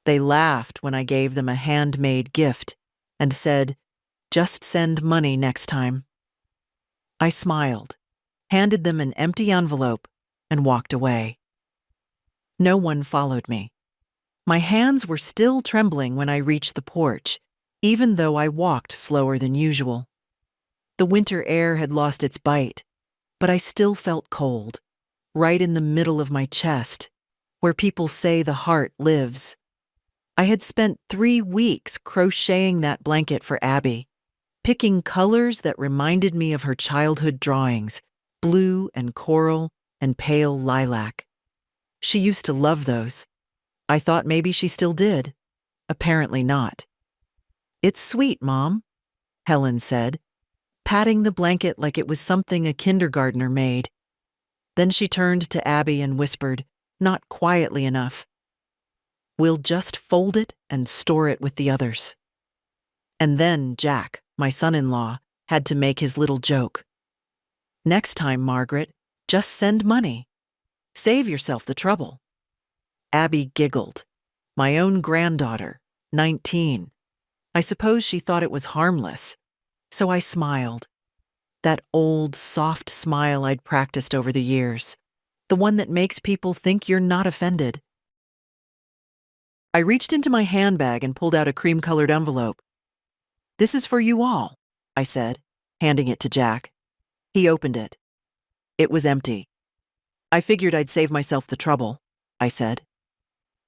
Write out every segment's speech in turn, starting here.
They laughed when I gave them a handmade gift and said, "Just send money next time." I smiled, handed them an empty envelope, and walked away. No one followed me. My hands were still trembling when I reached the porch, even though I walked slower than usual. The winter air had lost its bite, but I still felt cold, right in the middle of my chest, where people say the heart lives. I had spent 3 weeks crocheting that blanket for Abby, picking colors that reminded me of her childhood drawings, blue and coral and pale lilac. She used to love those. I thought maybe she still did. Apparently not. "It's sweet, Mom," Helen said, patting the blanket like it was something a kindergartner made. Then she turned to Abby and whispered, not quietly enough, "We'll just fold it and store it with the others." And then Jack, my son-in-law, had to make his little joke. "Next time, Margaret, just send money. Save yourself the trouble." Abby giggled. My own granddaughter, 19. I suppose she thought it was harmless. So I smiled. That old, soft smile I'd practiced over the years. The one that makes people think you're not offended. I reached into my handbag and pulled out a cream-colored envelope. "This is for you all," I said, handing it to Jack. He opened it. It was empty. "I figured I'd save myself the trouble," I said.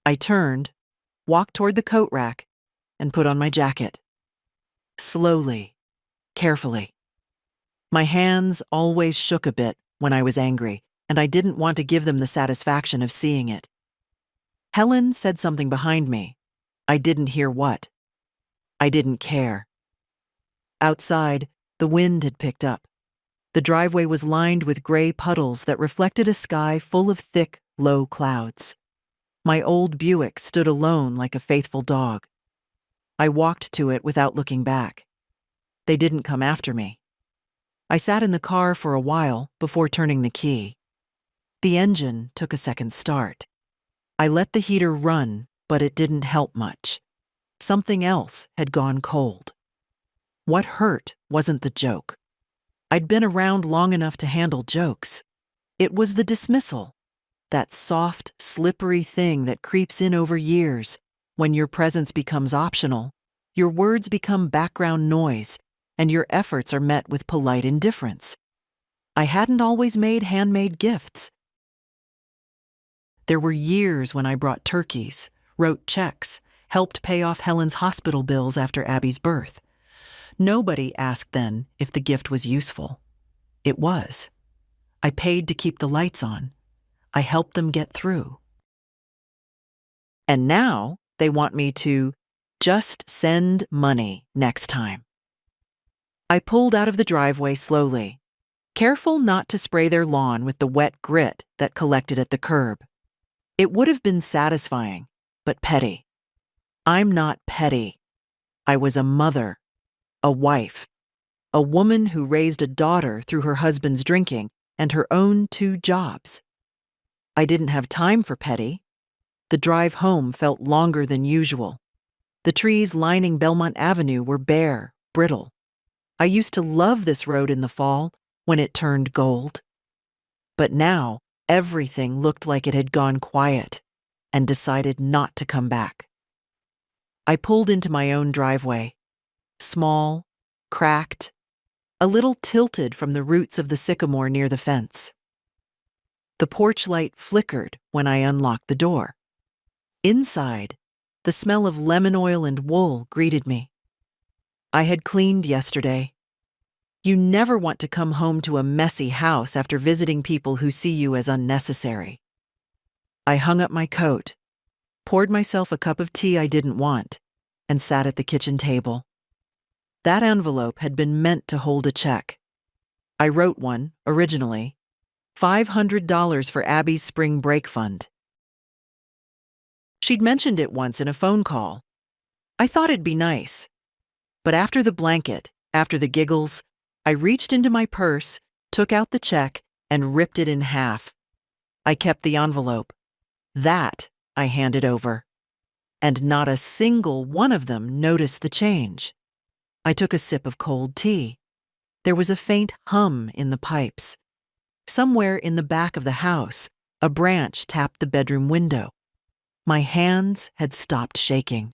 I turned, walked toward the coat rack, and put on my jacket. Slowly, carefully. My hands always shook a bit when I was angry, and I didn't want to give them the satisfaction of seeing it. Helen said something behind me. I didn't hear what. I didn't care. Outside, the wind had picked up. The driveway was lined with gray puddles that reflected a sky full of thick, low clouds. My old Buick stood alone like a faithful dog. I walked to it without looking back. They didn't come after me. I sat in the car for a while before turning the key. The engine took a second start. I let the heater run, but it didn't help much. Something else had gone cold. What hurt wasn't the joke. I'd been around long enough to handle jokes. It was the dismissal, that soft, slippery thing that creeps in over years. When your presence becomes optional, your words become background noise, and your efforts are met with polite indifference. I hadn't always made handmade gifts. There were years when I brought turkeys, wrote checks, helped pay off Helen's hospital bills after Abby's birth. Nobody asked then if the gift was useful. It was. I paid to keep the lights on. I helped them get through. And now they want me to just send money next time. I pulled out of the driveway slowly, careful not to spray their lawn with the wet grit that collected at the curb. It would have been satisfying, but petty. I'm not petty. I was a mother, a wife, a woman who raised a daughter through her husband's drinking and her own 2 jobs. I didn't have time for petty. The drive home felt longer than usual. The trees lining Belmont Avenue were bare, brittle. I used to love this road in the fall when it turned gold. But now, everything looked like it had gone quiet and decided not to come back. I pulled into my own driveway. Small, cracked, a little tilted from the roots of the sycamore near the fence. The porch light flickered when I unlocked the door. Inside, the smell of lemon oil and wool greeted me. I had cleaned yesterday. You never want to come home to a messy house after visiting people who see you as unnecessary. I hung up my coat, poured myself a cup of tea I didn't want, and sat at the kitchen table. That envelope had been meant to hold a check. I wrote one, originally, $500 for Abby's spring break fund. She'd mentioned it once in a phone call. I thought it'd be nice. But after the blanket, after the giggles, I reached into my purse, took out the check, and ripped it in half. I kept the envelope. That I handed over. and not a single one of them noticed the change. I took a sip of cold tea. There was a faint hum in the pipes. Somewhere in the back of the house, a branch tapped the bedroom window. My hands had stopped shaking.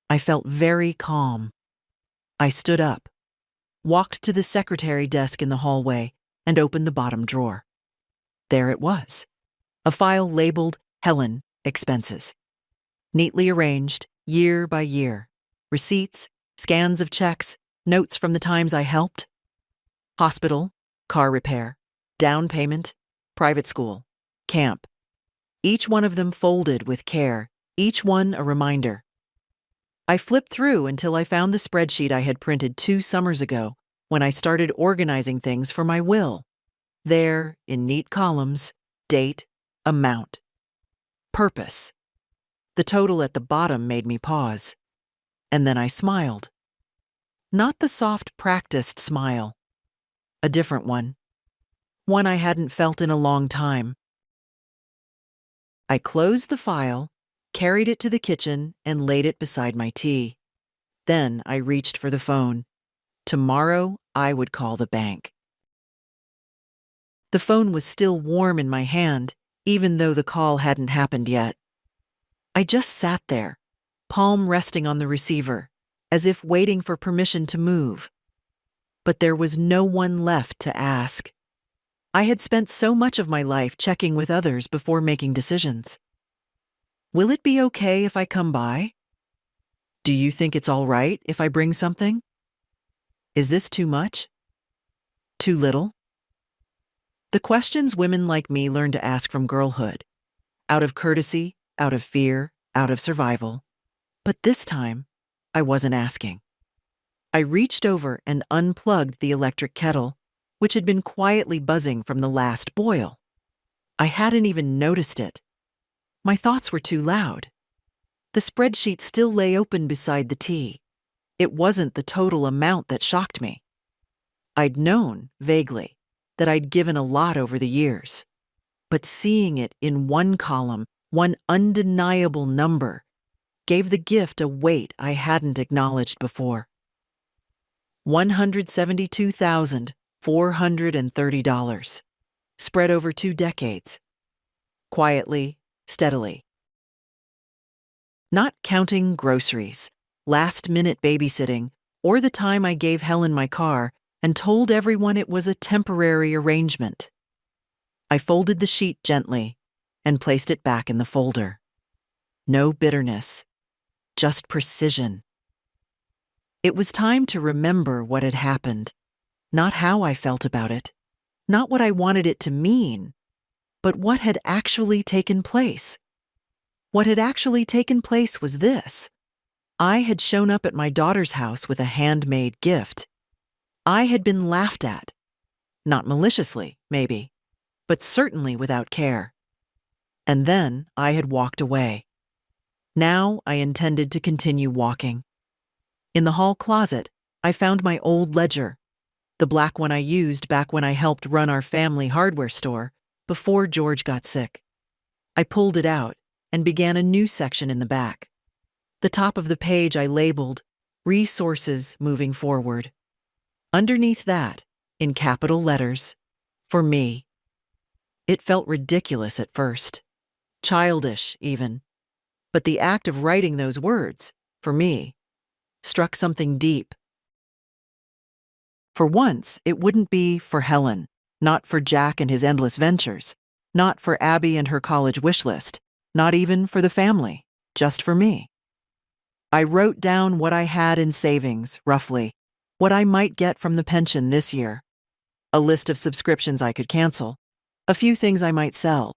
I felt very calm. I stood up, walked to the secretary desk in the hallway, and opened the bottom drawer. There it was, a file labeled Helen Expenses. Neatly arranged, year by year. Receipts, scans of checks, notes from the times I helped. Hospital, car repair, down payment, private school, camp. Each one of them folded with care, each one a reminder. I flipped through until I found the spreadsheet I had printed 2 summers ago when I started organizing things for my will. There, in neat columns, date, amount, purpose. The total at the bottom made me pause. And then I smiled. Not the soft, practiced smile. A different one. One I hadn't felt in a long time. I closed the file, carried it to the kitchen, and laid it beside my tea. Then I reached for the phone. Tomorrow, I would call the bank. The phone was still warm in my hand, even though the call hadn't happened yet. I just sat there, palm resting on the receiver, as if waiting for permission to move. But there was no one left to ask. I had spent so much of my life checking with others before making decisions. Will it be okay if I come by? Do you think it's all right if I bring something? Is this too much? Too little? The questions women like me learn to ask from girlhood. Out of courtesy, out of fear, out of survival. But this time, I wasn't asking. I reached over and unplugged the electric kettle, which had been quietly buzzing from the last boil. I hadn't even noticed it. My thoughts were too loud. The spreadsheet still lay open beside the tea. It wasn't the total amount that shocked me. I'd known, vaguely, that I'd given a lot over the years. But seeing it in one column, one undeniable number, gave the gift a weight I hadn't acknowledged before. $172,430, spread over 2 decades. Quietly, steadily. Not counting groceries, last-minute babysitting, or the time I gave Helen my car and told everyone it was a temporary arrangement. I folded the sheet gently and placed it back in the folder. No bitterness, just precision. It was time to remember what had happened, not how I felt about it, not what I wanted it to mean, but what had actually taken place. What had actually taken place was this. I had shown up at my daughter's house with a handmade gift. I had been laughed at. Not maliciously, maybe, but certainly without care. And then I had walked away. Now I intended to continue walking. In the hall closet, I found my old ledger, the black one I used back when I helped run our family hardware store before George got sick. I pulled it out and began a new section in the back. The top of the page I labeled Resources Moving Forward. Underneath that, in capital letters, for me. It felt ridiculous at first, childish even, but the act of writing those words, for me, struck something deep. For once, it wouldn't be for Helen, not for Jack and his endless ventures, not for Abby and her college wish list, not even for the family, just for me. I wrote down what I had in savings, roughly, what I might get from the pension this year, a list of subscriptions I could cancel, a few things I might sell,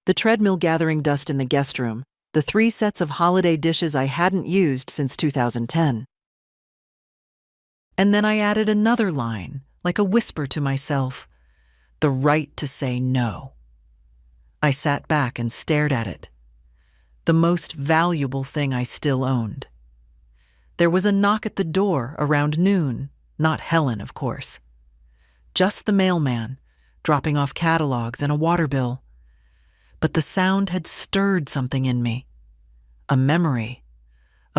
the treadmill gathering dust in the guest room, the 3 sets of holiday dishes I hadn't used since 2010. And then I added another line, like a whisper to myself, the right to say no. I sat back and stared at it, the most valuable thing I still owned. There was a knock at the door around noon, not Helen, of course. Just the mailman, dropping off catalogs and a water bill. But the sound had stirred something in me, a memory,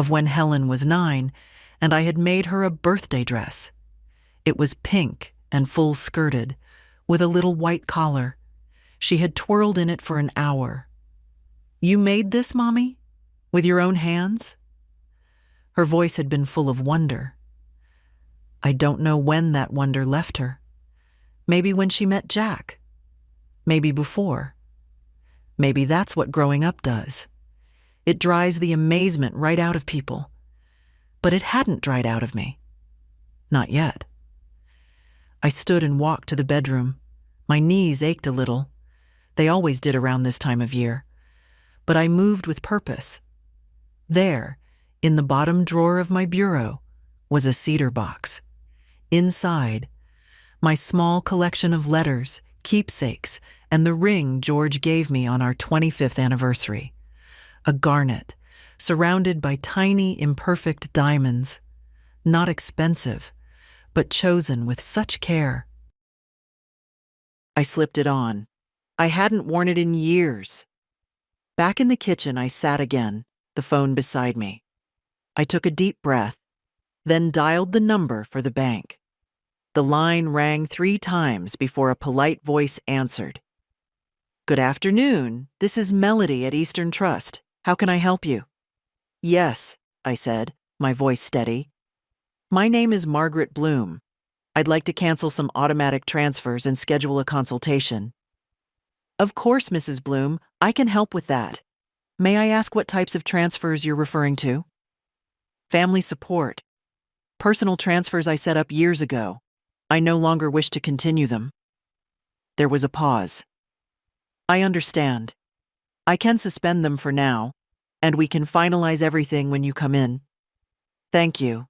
of when Helen was 9, and I had made her a birthday dress. It was pink and full-skirted, with a little white collar. She had twirled in it for an hour. "You made this, Mommy? With your own hands?" Her voice had been full of wonder. I don't know when that wonder left her. Maybe when she met Jack. Maybe before. Maybe that's what growing up does. It dries the amazement right out of people. But it hadn't dried out of me. Not yet. I stood and walked to the bedroom. My knees ached a little. They always did around this time of year. But I moved with purpose. There, in the bottom drawer of my bureau, was a cedar box. Inside, my small collection of letters, keepsakes, and the ring George gave me on our 25th anniversary. A garnet, surrounded by tiny, imperfect diamonds. Not expensive, but chosen with such care. I slipped it on. I hadn't worn it in years. Back in the kitchen, I sat again, the phone beside me. I took a deep breath, then dialed the number for the bank. The line rang 3 times before a polite voice answered. "Good afternoon. This is Melody at Eastern Trust. How can I help you?" "Yes," I said, my voice steady. "My name is Margaret Bloom. I'd like to cancel some automatic transfers and schedule a consultation." "Of course, Mrs. Bloom. I can help with that. May I ask what types of transfers you're referring to?" "Family support. Personal transfers I set up years ago. I no longer wish to continue them." There was a pause. "I understand. I can suspend them for now, and we can finalize everything when you come in." "Thank you.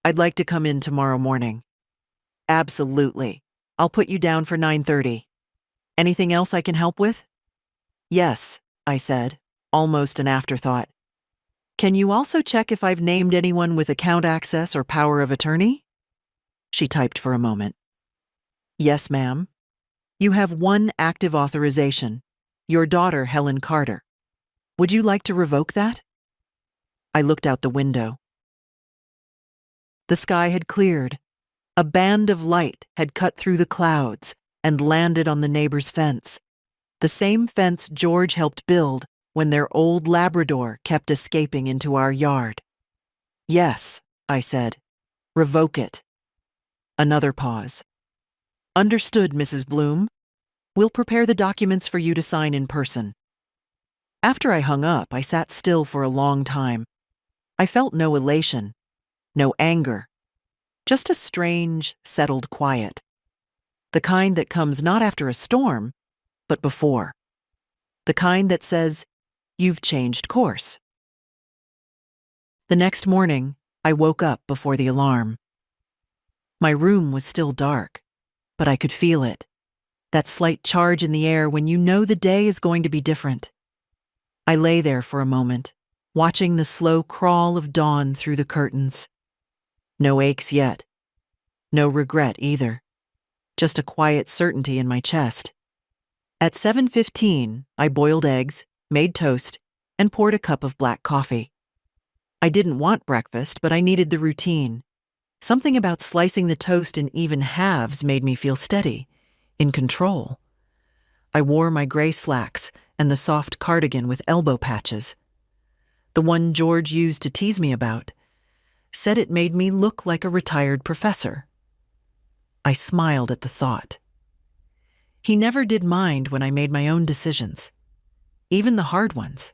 I'd like to come in tomorrow morning." "Absolutely. I'll put you down for 9:30. Anything else I can help with?" "Yes," I said, almost an afterthought. "Can you also check if I've named anyone with account access or power of attorney?" She typed for a moment. "Yes, ma'am. You have 1 active authorization, your daughter, Helen Carter. Would you like to revoke that?" I looked out the window. The sky had cleared. A band of light had cut through the clouds and landed on the neighbor's fence, the same fence George helped build when their old Labrador kept escaping into our yard. "Yes," I said. "Revoke it." Another pause. "Understood, Mrs. Bloom. We'll prepare the documents for you to sign in person." After I hung up, I sat still for a long time. I felt no elation, no anger, just a strange, settled quiet. The kind that comes not after a storm, but before. The kind that says, "You've changed course." The next morning, I woke up before the alarm. My room was still dark, but I could feel it. That slight charge in the air when you know the day is going to be different. I lay there for a moment, watching the slow crawl of dawn through the curtains. No aches yet. No regret either. Just a quiet certainty in my chest. At 7:15, I boiled eggs, made toast, and poured a cup of black coffee. I didn't want breakfast, but I needed the routine. Something about slicing the toast in even halves made me feel steady, in control. I wore my gray slacks and the soft cardigan with elbow patches. The one George used to tease me about. Said it made me look like a retired professor. I smiled at the thought. He never did mind when I made my own decisions, even the hard ones.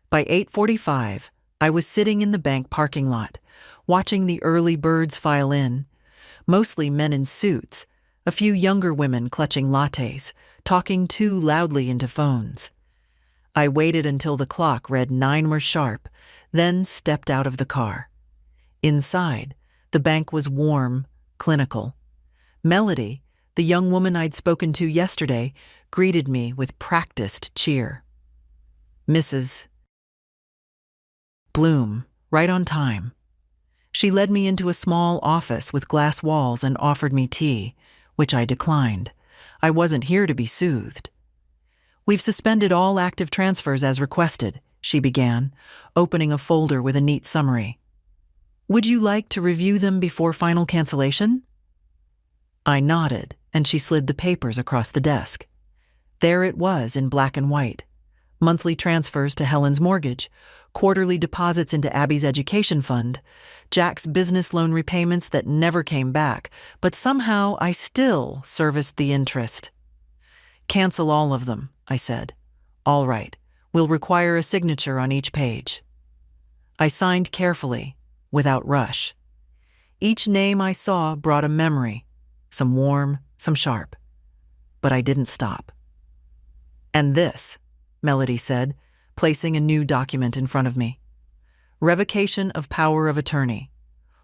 By 8:45, I was sitting in the bank parking lot, watching the early birds file in, mostly men in suits, a few younger women clutching lattes, talking too loudly into phones. I waited until the clock read 9 were sharp, then stepped out of the car. Inside, the bank was warm, clinical. Melody, the young woman I'd spoken to yesterday, greeted me with practiced cheer. Mrs. Bloom, right on time. She led me into a small office with glass walls and offered me tea, which I declined. I wasn't here to be soothed. "We've suspended all active transfers as requested," she began, opening a folder with a neat summary. "Would you like to review them before final cancellation?" I nodded, and she slid the papers across the desk. There it was in black and white. Monthly transfers to Helen's mortgage, quarterly deposits into Abby's education fund, Jack's business loan repayments that never came back, but somehow I still serviced the interest. "Cancel all of them," I said. "All right, we'll require a signature on each page." I signed carefully, without rush. Each name I saw brought a memory, some warm, some sharp. But I didn't stop. "And this," Melody said, placing a new document in front of me. "Revocation of power of attorney.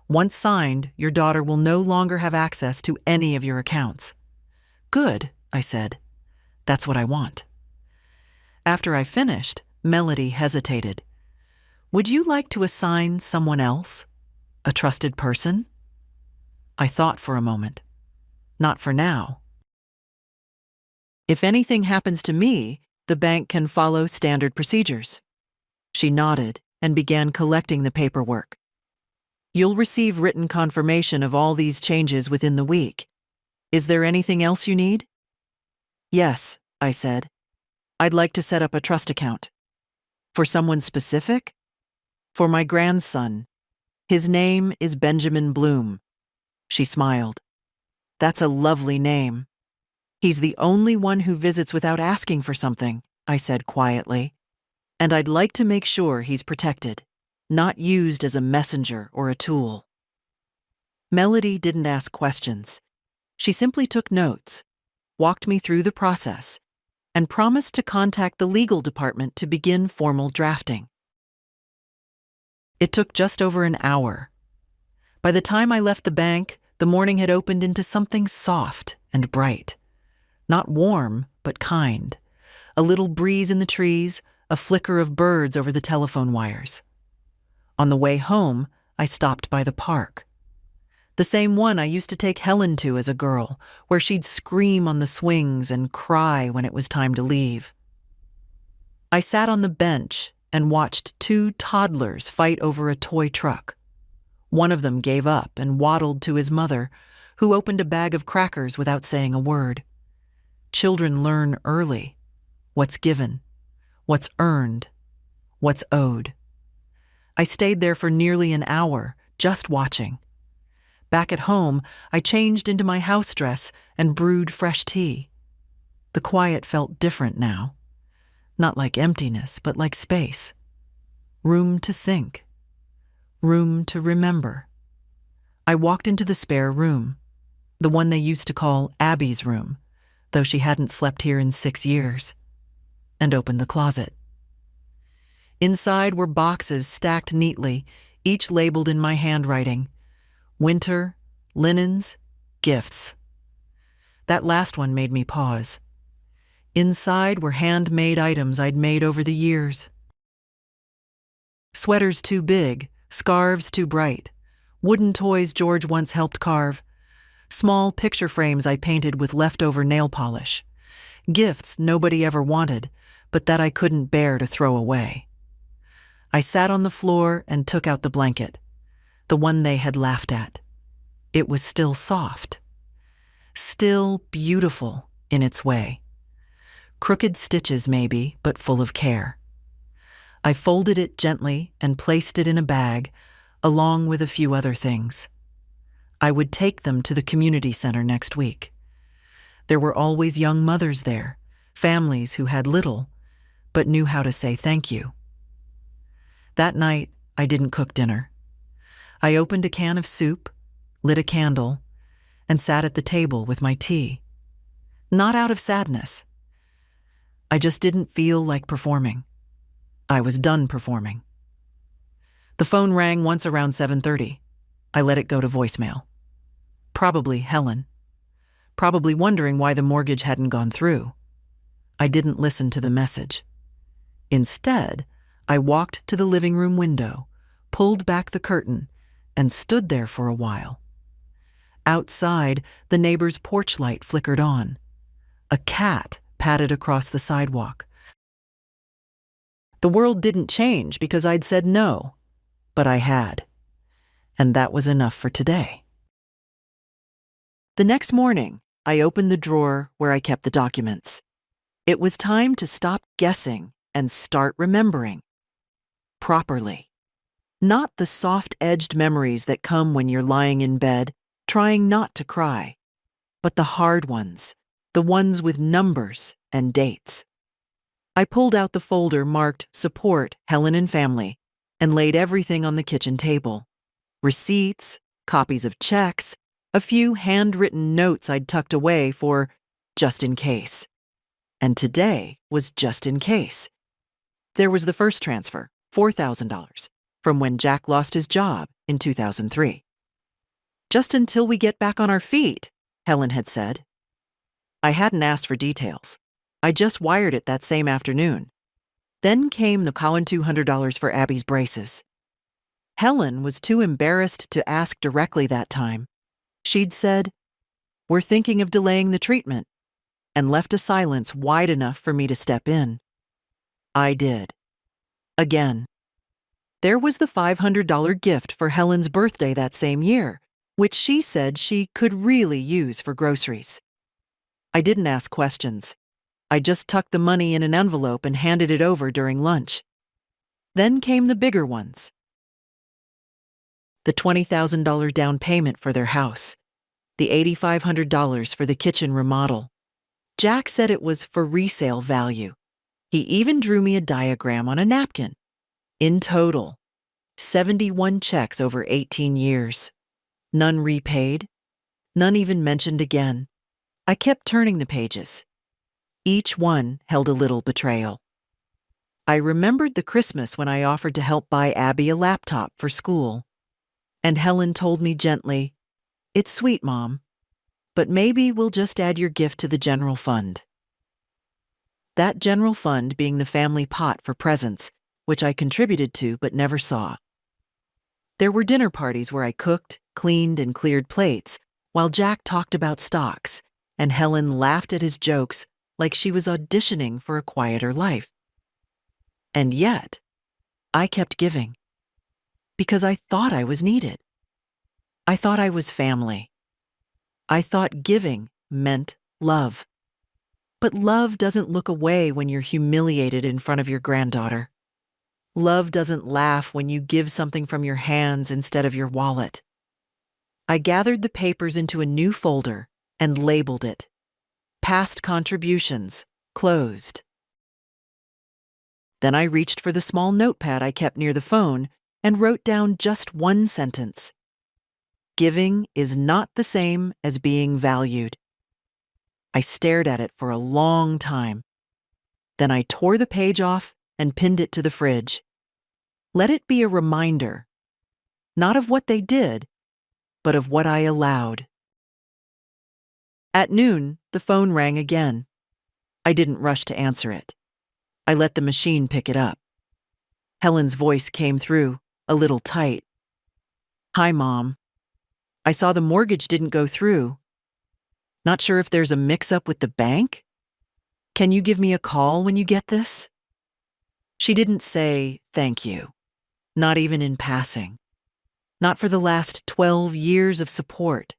Once signed, your daughter will no longer have access to any of your accounts." "Good," I said. "That's what I want." After I finished, Melody hesitated. "Would you like to assign someone else? A trusted person?" I thought for a moment. "Not for now. If anything happens to me, the bank can follow standard procedures." She nodded and began collecting the paperwork. "You'll receive written confirmation of all these changes within the week. Is there anything else you need?" "Yes," I said. "I'd like to set up a trust account." "For someone specific?" "For my grandson. His name is Benjamin Bloom." She smiled. "That's a lovely name." "He's the only one who visits without asking for something," I said quietly. "And I'd like to make sure he's protected, not used as a messenger or a tool." Melody didn't ask questions. She simply took notes, walked me through the process, and promised to contact the legal department to begin formal drafting. It took just over an hour. By the time I left the bank, the morning had opened into something soft and bright. Not warm, but kind. A little breeze in the trees, a flicker of birds over the telephone wires. On the way home, I stopped by the park. The same one I used to take Helen to as a girl, where she'd scream on the swings and cry when it was time to leave. I sat on the bench and watched two toddlers fight over a toy truck. One of them gave up and waddled to his mother, who opened a bag of crackers without saying a word. Children learn early what's given, what's earned, what's owed. I stayed there for nearly an hour, just watching. Back at home, I changed into my house dress and brewed fresh tea. The quiet felt different now. Not like emptiness, but like space. Room to think. Room to remember. I walked into the spare room, the one they used to call Abby's room, though she hadn't slept here in 6 years, and opened the closet. Inside were boxes stacked neatly, each labeled in my handwriting. Winter, linens, gifts. That last one made me pause. Inside were handmade items I'd made over the years. Sweaters too big, scarves too bright, wooden toys George once helped carve, small picture frames I painted with leftover nail polish, gifts nobody ever wanted, but that I couldn't bear to throw away. I sat on the floor and took out the blanket, the one they had laughed at. It was still soft, still beautiful in its way. Crooked stitches maybe, but full of care. I folded it gently and placed it in a bag, along with a few other things. I would take them to the community center next week. There were always young mothers there, families who had little, but knew how to say thank you. That night, I didn't cook dinner. I opened a can of soup, lit a candle, and sat at the table with my tea. Not out of sadness. I just didn't feel like performing. I was done performing. The phone rang once around 7:30. I let it go to voicemail. Probably Helen. Probably wondering why the mortgage hadn't gone through. I didn't listen to the message. Instead, I walked to the living room window, pulled back the curtain, and stood there for a while. Outside, the neighbor's porch light flickered on. A cat padded across the sidewalk. The world didn't change because I'd said no, but I had. And that was enough for today. The next morning, I opened the drawer where I kept the documents. It was time to stop guessing and start remembering. Properly. Not the soft-edged memories that come when you're lying in bed, trying not to cry, but the hard ones, the ones with numbers and dates. I pulled out the folder marked Support Helen and Family and laid everything on the kitchen table. Receipts, copies of checks, a few handwritten notes I'd tucked away for just in case. And today was just in case. There was the first transfer, $4,000, from when Jack lost his job in 2003. Just until we get back on our feet, Helen had said. I hadn't asked for details. I just wired it that same afternoon. Then came the common $200 for Abby's braces. Helen was too embarrassed to ask directly that time. She'd said, "We're thinking of delaying the treatment," and left a silence wide enough for me to step in. I did. Again. There was the $500 gift for Helen's birthday that same year, which she said she could really use for groceries. I didn't ask questions. I just tucked the money in an envelope and handed it over during lunch. Then came the bigger ones. The $20,000 down payment for their house, the $8,500 for the kitchen remodel. Jack said it was for resale value. He even drew me a diagram on a napkin. In total, 71 checks over 18 years. None repaid, none even mentioned again. I kept turning the pages. Each one held a little betrayal. I remembered the Christmas when I offered to help buy Abby a laptop for school. And Helen told me gently, "It's sweet, Mom, but maybe we'll just add your gift to the general fund." That general fund being the family pot for presents, which I contributed to but never saw. There were dinner parties where I cooked, cleaned, and cleared plates, while Jack talked about stocks, and Helen laughed at his jokes like she was auditioning for a quieter life. And yet, I kept giving. Because I thought I was needed. I thought I was family. I thought giving meant love. But love doesn't look away when you're humiliated in front of your granddaughter. Love doesn't laugh when you give something from your hands instead of your wallet. I gathered the papers into a new folder and labeled it. Past contributions, closed. Then I reached for the small notepad I kept near the phone and wrote down just one sentence. Giving is not the same as being valued. I stared at it for a long time. Then I tore the page off and pinned it to the fridge. Let it be a reminder, not of what they did, but of what I allowed. At noon, the phone rang again. I didn't rush to answer it. I let the machine pick it up. Helen's voice came through, a little tight. "Hi, Mom. I saw the mortgage didn't go through. Not sure if there's a mix-up with the bank? Can you give me a call when you get this?" She didn't say thank you, not even in passing. Not for the last 12 years of support.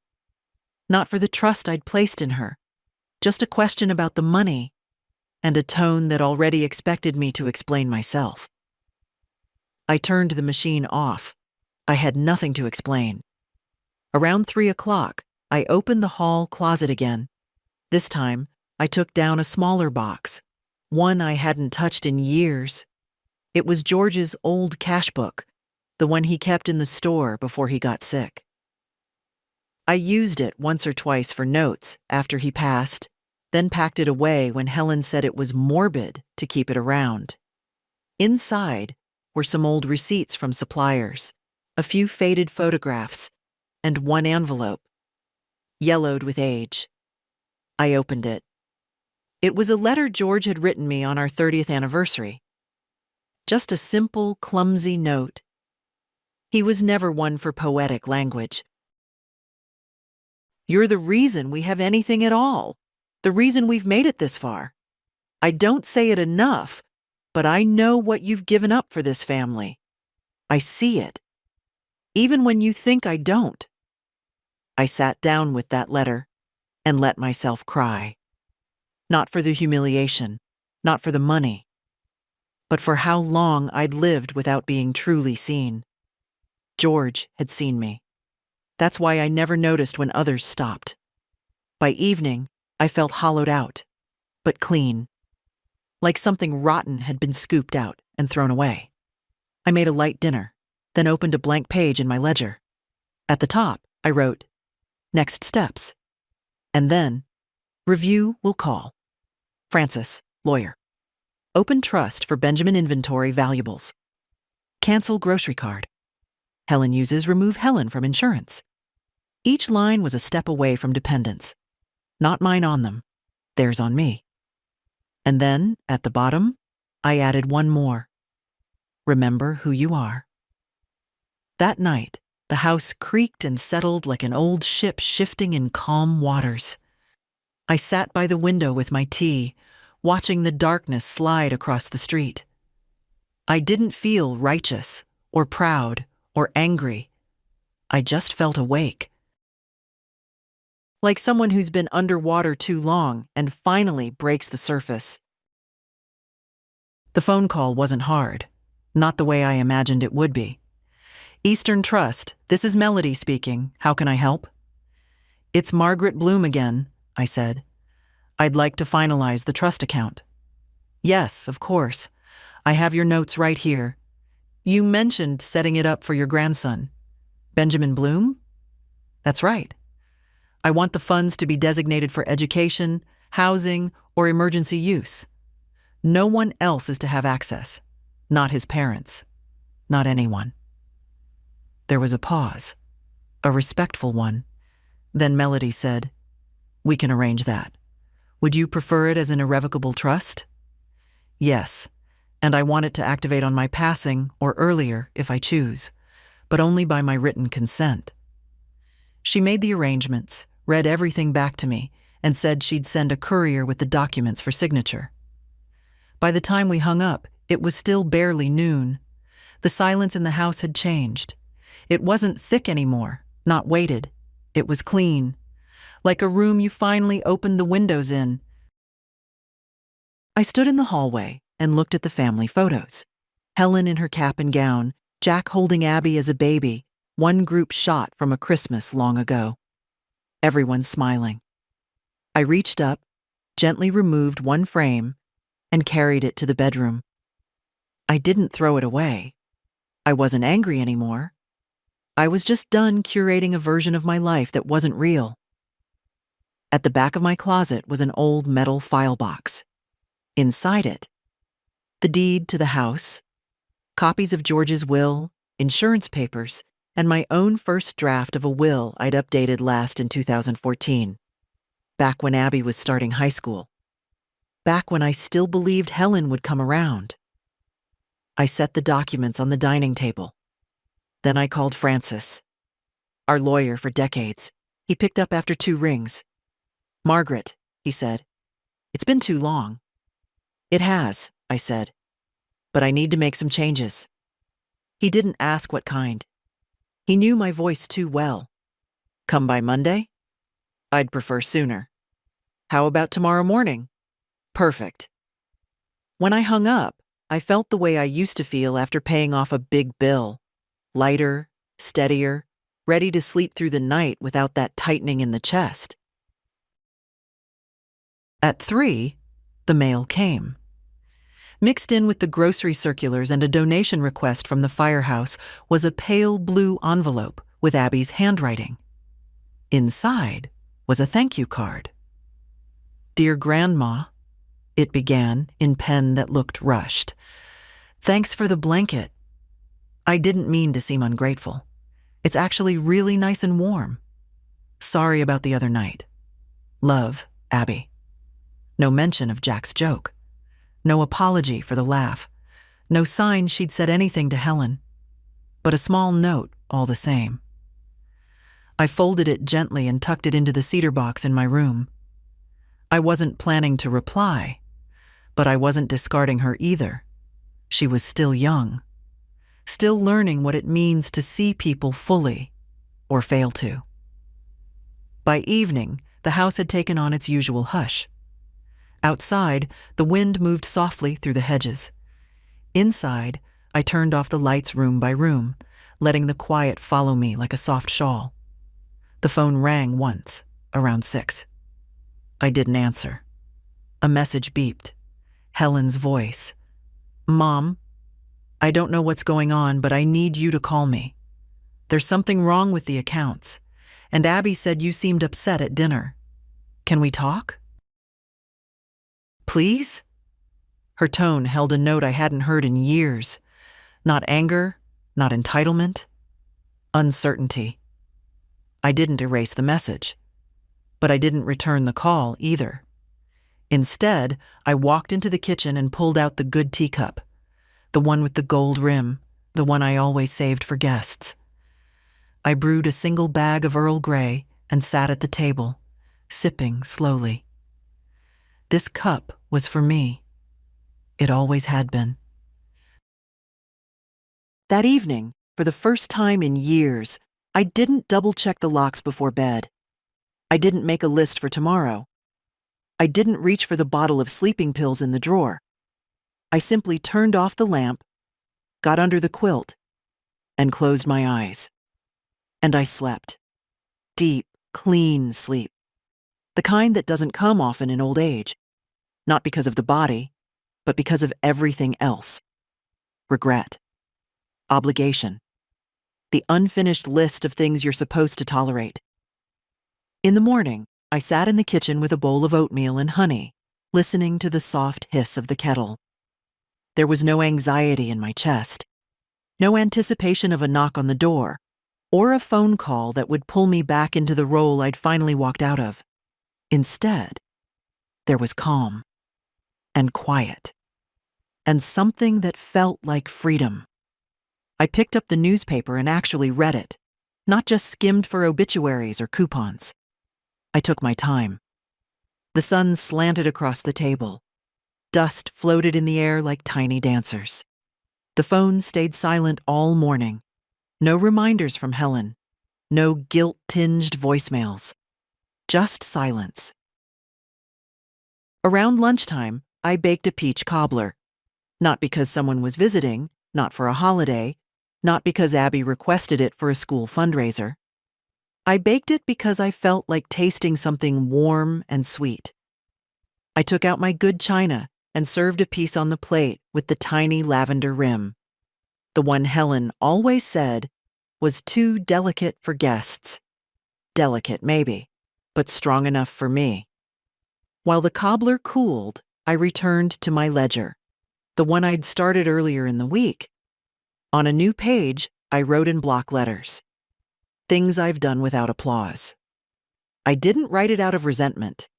Not for the trust I'd placed in her. Just a question about the money, and a tone that already expected me to explain myself. I turned the machine off. I had nothing to explain. Around 3 o'clock, I opened the hall closet again. This time, I took down a smaller box, one I hadn't touched in years. It was George's old cash book, the one he kept in the store before he got sick. I used it once or twice for notes after he passed, then packed it away when Helen said it was morbid to keep it around. Inside were some old receipts from suppliers, a few faded photographs, and one envelope, yellowed with age. I opened it. It was a letter George had written me on our 30th anniversary. Just a simple, clumsy note. He was never one for poetic language. "You're the reason we have anything at all. The reason we've made it this far. I don't say it enough, but I know what you've given up for this family. I see it, even when you think I don't." I sat down with that letter and let myself cry. Not for the humiliation, not for the money, but for how long I'd lived without being truly seen. George had seen me. That's why I never noticed when others stopped. By evening, I felt hollowed out, but clean, like something rotten had been scooped out and thrown away. I made a light dinner, then opened a blank page in my ledger. At the top, I wrote, "Next steps." And then, "Review will call. Francis, lawyer. Open trust for Benjamin inventory valuables. Cancel grocery card. Helen uses remove Helen from insurance." Each line was a step away from dependence. Not mine on them, theirs on me. And then, at the bottom, I added one more. "Remember who you are." That night, the house creaked and settled like an old ship shifting in calm waters. I sat by the window with my tea, watching the darkness slide across the street. I didn't feel righteous or proud or angry. I just felt awake. Like someone who's been underwater too long and finally breaks the surface. The phone call wasn't hard, not the way I imagined it would be. "Eastern Trust, this is Melody speaking. How can I help?" "It's Margaret Bloom again," I said. "I'd like to finalize the trust account." "Yes, of course. I have your notes right here. You mentioned setting it up for your grandson. Benjamin Bloom?" "That's right. I want the funds to be designated for education, housing, or emergency use. No one else is to have access. Not his parents. Not anyone." There was a pause, a respectful one. Then Melody said, "We can arrange that. Would you prefer it as an irrevocable trust?" "Yes, and I want it to activate on my passing or earlier if I choose, but only by my written consent." She made the arrangements, read everything back to me, and said she'd send a courier with the documents for signature. By the time we hung up, it was still barely noon. The silence in the house had changed. It wasn't thick anymore, not weighted. It was clean, like a room you finally opened the windows in. I stood in the hallway and looked at the family photos. Helen in her cap and gown, Jack holding Abby as a baby, one group shot from a Christmas long ago. Everyone smiling. I reached up, gently removed one frame, and carried it to the bedroom. I didn't throw it away. I wasn't angry anymore. I was just done curating a version of my life that wasn't real. At the back of my closet was an old metal file box. Inside it, the deed to the house, copies of George's will, insurance papers, and my own first draft of a will I'd updated last in 2014, back when Abby was starting high school, back when I still believed Helen would come around. I set the documents on the dining table. Then I called Francis, our lawyer for decades. He picked up after 2 rings. "Margaret," he said, "it's been too long." "It has," I said, "but I need to make some changes." He didn't ask what kind. He knew my voice too well. "Come by Monday?" "I'd prefer sooner." "How about tomorrow morning?" "Perfect." When I hung up, I felt the way I used to feel after paying off a big bill. Lighter, steadier, ready to sleep through the night without that tightening in the chest. At 3, the mail came. Mixed in with the grocery circulars and a donation request from the firehouse was a pale blue envelope with Abby's handwriting. Inside was a thank you card. "Dear Grandma," it began in pen that looked rushed. "Thanks for the blanket. I didn't mean to seem ungrateful. It's actually really nice and warm. Sorry about the other night. Love, Abby." No mention of Jack's joke. No apology for the laugh. No sign she'd said anything to Helen. But a small note all the same. I folded it gently and tucked it into the cedar box in my room. I wasn't planning to reply, but I wasn't discarding her either. She was still young, still learning what it means to see people fully, or fail to. By evening, the house had taken on its usual hush. Outside, the wind moved softly through the hedges. Inside, I turned off the lights room by room, letting the quiet follow me like a soft shawl. The phone rang once, around 6. I didn't answer. A message beeped. Helen's voice. "Mom, I don't know what's going on, but I need you to call me. There's something wrong with the accounts, and Abby said you seemed upset at dinner. Can we talk? Please?" Her tone held a note I hadn't heard in years. Not anger, not entitlement. Uncertainty. I didn't erase the message, but I didn't return the call either. Instead, I walked into the kitchen and pulled out the good teacup, the one with the gold rim, the one I always saved for guests. I brewed a single bag of Earl Grey and sat at the table, sipping slowly. This cup was for me. It always had been. That evening, for the first time in years, I didn't double-check the locks before bed. I didn't make a list for tomorrow. I didn't reach for the bottle of sleeping pills in the drawer. I simply turned off the lamp, got under the quilt, and closed my eyes. And I slept. Deep, clean sleep. The kind that doesn't come often in old age. Not because of the body, but because of everything else. Regret. Obligation. The unfinished list of things you're supposed to tolerate. In the morning, I sat in the kitchen with a bowl of oatmeal and honey, listening to the soft hiss of the kettle. There was no anxiety in my chest, no anticipation of a knock on the door, or a phone call that would pull me back into the role I'd finally walked out of. Instead, there was calm, and quiet, and something that felt like freedom. I picked up the newspaper and actually read it, not just skimmed for obituaries or coupons. I took my time. The sun slanted across the table. Dust floated in the air like tiny dancers. The phone stayed silent all morning. No reminders from Helen. No guilt-tinged voicemails. Just silence. Around lunchtime, I baked a peach cobbler. Not because someone was visiting, not for a holiday, not because Abby requested it for a school fundraiser. I baked it because I felt like tasting something warm and sweet. I took out my good china and served a piece on the plate with the tiny lavender rim. The one Helen always said was too delicate for guests. Delicate, maybe, but strong enough for me. While the cobbler cooled, I returned to my ledger, the one I'd started earlier in the week. On a new page, I wrote in block letters. Things I've done without applause. I didn't write it out of resentment.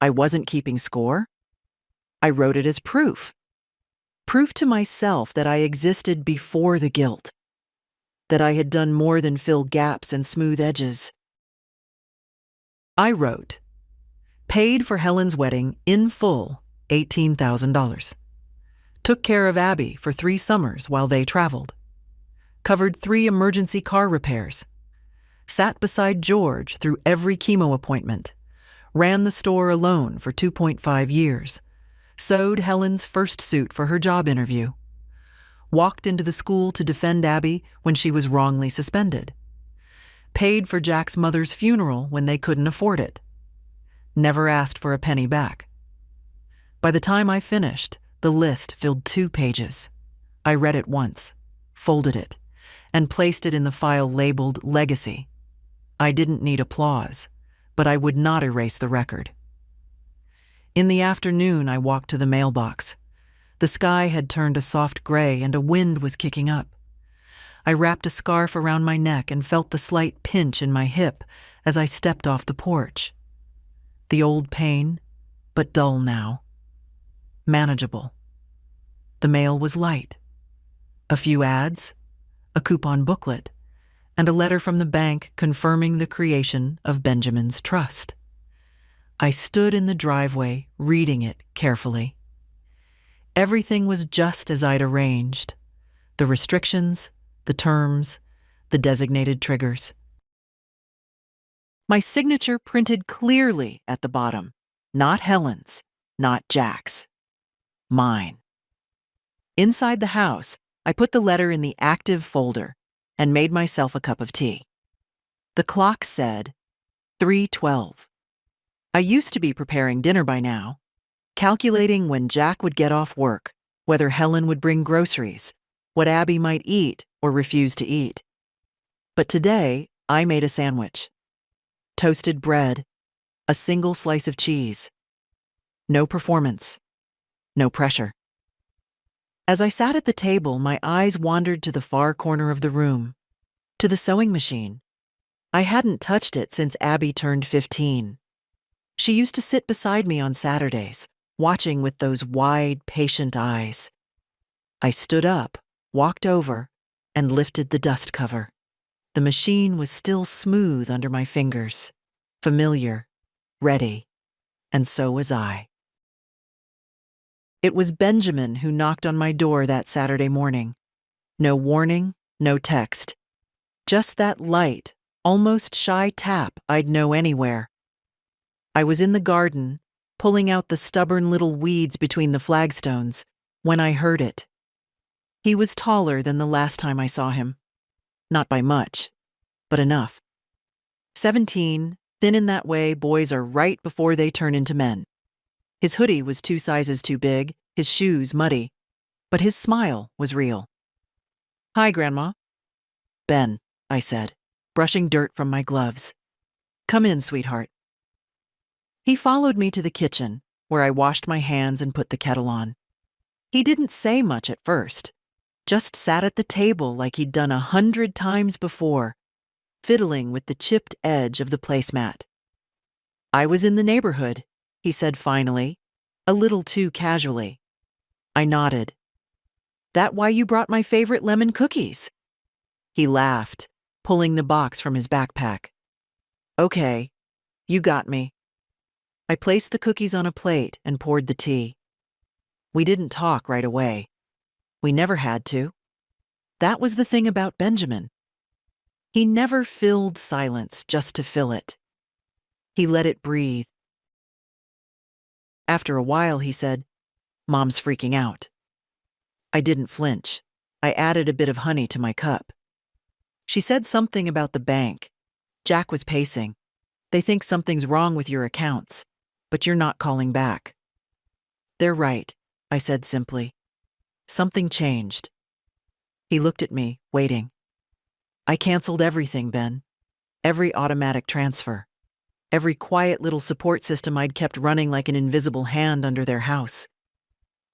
I wasn't keeping score. I wrote it as proof. Proof to myself that I existed before the guilt. That I had done more than fill gaps and smooth edges. I wrote, paid for Helen's wedding in full, $18,000. Took care of Abby for 3 summers while they traveled. Covered 3 emergency car repairs. Sat beside George through every chemo appointment. Ran the store alone for 2.5 years. Sewed Helen's first suit for her job interview. Walked into the school to defend Abby when she was wrongly suspended. Paid for Jack's mother's funeral when they couldn't afford it. Never asked for a penny back. By the time I finished, the list filled 2 pages. I read it once, folded it, and placed it in the file labeled Legacy. I didn't need applause, but I would not erase the record. In the afternoon, I walked to the mailbox. The sky had turned a soft gray and a wind was kicking up. I wrapped a scarf around my neck and felt the slight pinch in my hip as I stepped off the porch. The old pain, but dull now. Manageable. The mail was light. A few ads, a coupon booklet, and a letter from the bank confirming the creation of Benjamin's trust. I stood in the driveway, reading it carefully. Everything was just as I'd arranged. The restrictions, the terms, the designated triggers. My signature printed clearly at the bottom. Not Helen's, not Jack's. Mine. Inside the house, I put the letter in the active folder and made myself a cup of tea. The clock said 3:12. I used to be preparing dinner by now, calculating when Jack would get off work, whether Helen would bring groceries, what Abby might eat or refuse to eat. But today, I made a sandwich. Toasted bread, a single slice of cheese. No performance, no pressure. As I sat at the table, my eyes wandered to the far corner of the room, to the sewing machine. I hadn't touched it since Abby turned 15. She used to sit beside me on Saturdays, watching with those wide, patient eyes. I stood up, walked over, and lifted the dust cover. The machine was still smooth under my fingers, familiar, ready, and so was I. It was Benjamin who knocked on my door that Saturday morning. No warning, no text. Just that light, almost shy tap I'd know anywhere. I was in the garden, pulling out the stubborn little weeds between the flagstones, when I heard it. He was taller than the last time I saw him. Not by much, but enough. 17, thin in that way boys are right before they turn into men. His hoodie was 2 sizes too big, his shoes muddy, but his smile was real. "Hi, Grandma." "Ben," I said, brushing dirt from my gloves. "Come in, sweetheart." He followed me to the kitchen, where I washed my hands and put the kettle on. He didn't say much at first, just sat at the table like he'd done 100 times before, fiddling with the chipped edge of the placemat. "I was in the neighborhood," he said finally, a little too casually. I nodded. "That why you brought my favorite lemon cookies?" He laughed, pulling the box from his backpack. "Okay, you got me." I placed the cookies on a plate and poured the tea. We didn't talk right away. We never had to. That was the thing about Benjamin. He never filled silence just to fill it. He let it breathe. After a while, he said, "Mom's freaking out." I didn't flinch. I added a bit of honey to my cup. She said something about the bank. Jack was pacing. "They think something's wrong with your accounts, but you're not calling back." "They're right," I said simply. "Something changed." He looked at me, waiting. "I canceled everything, Ben. Every automatic transfer. Every quiet little support system I'd kept running like an invisible hand under their house."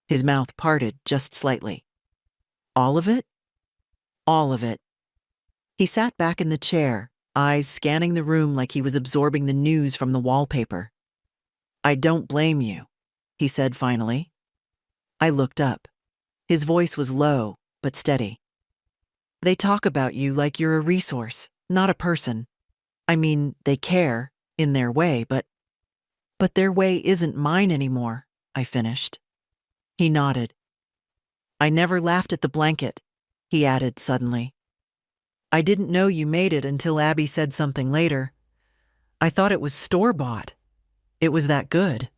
His mouth parted just slightly. "All of it?" "All of it." He sat back in the chair, eyes scanning the room like he was absorbing the news from the wallpaper. "I don't blame you," he said finally. I looked up. His voice was low, but steady. "They talk about you like you're a resource, not a person. I mean, they care, in their way, but their way isn't mine anymore," I finished. He nodded. "I never laughed at the blanket," he added suddenly. "I didn't know you made it until Abby said something later. I thought it was store-bought. It was that good."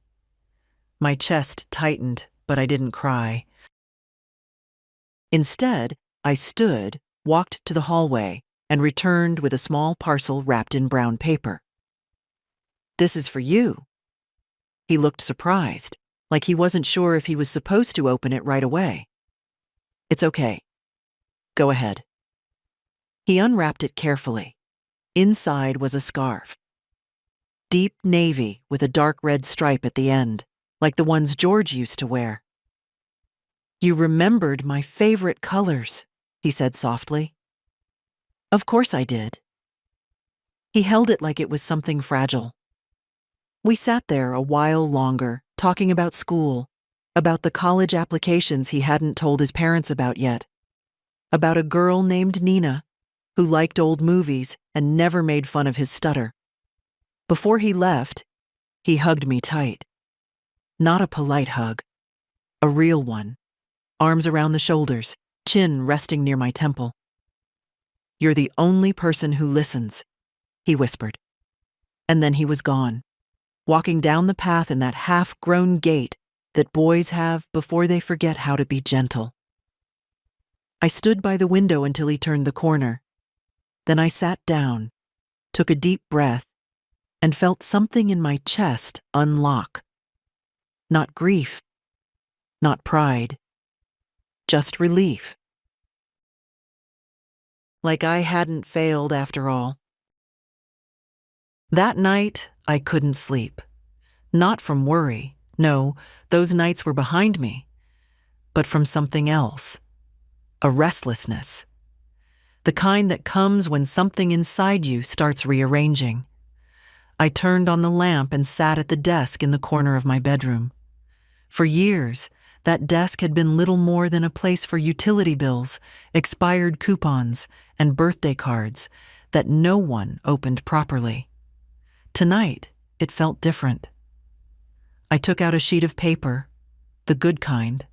My chest tightened, but I didn't cry. Instead, I stood, walked to the hallway, and returned with a small parcel wrapped in brown paper. "This is for you." He looked surprised, like he wasn't sure if he was supposed to open it right away. "It's okay. Go ahead." He unwrapped it carefully. Inside was a scarf. Deep navy with a dark red stripe at the end, like the ones George used to wear. "You remembered my favorite colors," he said softly. "Of course I did." He held it like it was something fragile. We sat there a while longer, talking about school, about the college applications he hadn't told his parents about yet, about a girl named Nina, who liked old movies and never made fun of his stutter. Before he left, he hugged me tight. Not a polite hug, A real one. Arms around the shoulders, chin resting near my temple. "You're the only person who listens," he whispered. And then he was gone, walking down the path in that half-grown gait that boys have before they forget how to be gentle. I stood by the window until he turned the corner. Then I sat down, took a deep breath, and felt something in my chest unlock. Not grief, not pride, just relief. Like I hadn't failed after all. That night, I couldn't sleep. Not from worry. No, those nights were behind me. But from something else. A restlessness. The kind that comes when something inside you starts rearranging. I turned on the lamp and sat at the desk in the corner of my bedroom. For years, that desk had been little more than a place for utility bills, expired coupons, and birthday cards that no one opened properly. Tonight, it felt different. I took out a sheet of paper, the good kind,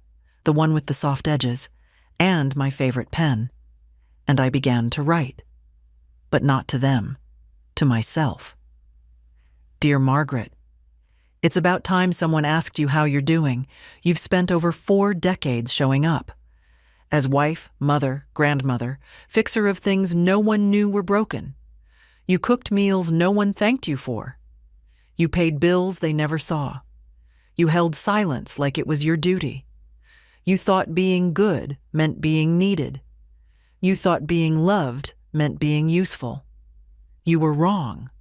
the one with the soft edges, and my favorite pen, and I began to write. But not to them, to myself. Dear Margaret, it's about time someone asked you how you're doing. You've spent over 4 decades showing up. As wife, mother, grandmother, fixer of things no one knew were broken. You cooked meals no one thanked you for. You paid bills they never saw. You held silence like it was your duty. You thought being good meant being needed. You thought being loved meant being useful. You were wrong.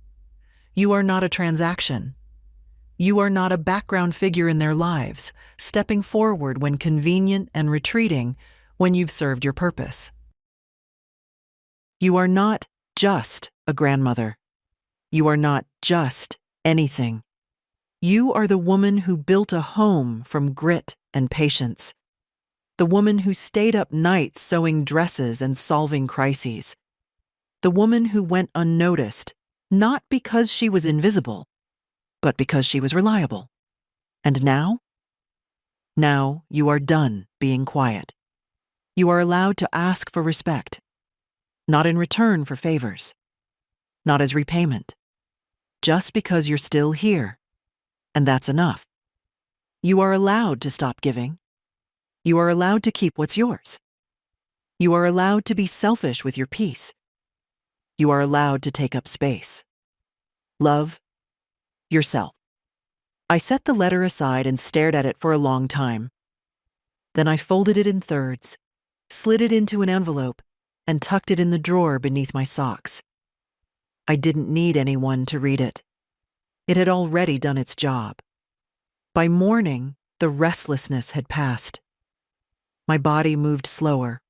You are not a transaction. You are not a background figure in their lives, stepping forward when convenient and retreating when you've served your purpose. You are not just a grandmother. You are not just anything. You are the woman who built a home from grit and patience. The woman who stayed up nights sewing dresses and solving crises. The woman who went unnoticed, not because she was invisible, but because she was reliable. And now? Now you are done being quiet. You are allowed to ask for respect, not in return for favors, not as repayment, just because you're still here, and that's enough. You are allowed to stop giving. You are allowed to keep what's yours. You are allowed to be selfish with your peace. You are allowed to take up space. Love yourself. I set the letter aside and stared at it for a long time. Then I folded it in thirds, slid it into an envelope, and tucked it in the drawer beneath my socks. I didn't need anyone to read it. It had already done its job. By morning, the restlessness had passed. My body moved slower,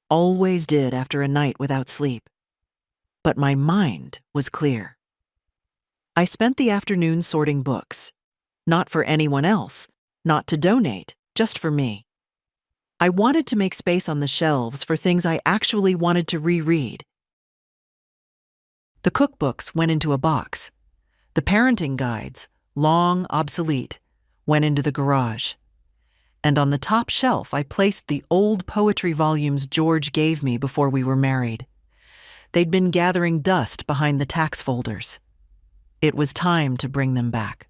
always did after a night without sleep. But my mind was clear. I spent the afternoon sorting books. Not for anyone else, not to donate, just for me. I wanted to make space on the shelves for things I actually wanted to reread. The cookbooks went into a box. The parenting guides, long obsolete, went into the garage. And on the top shelf, I placed the old poetry volumes George gave me before we were married. They'd been gathering dust behind the tax folders. It was time to bring them back.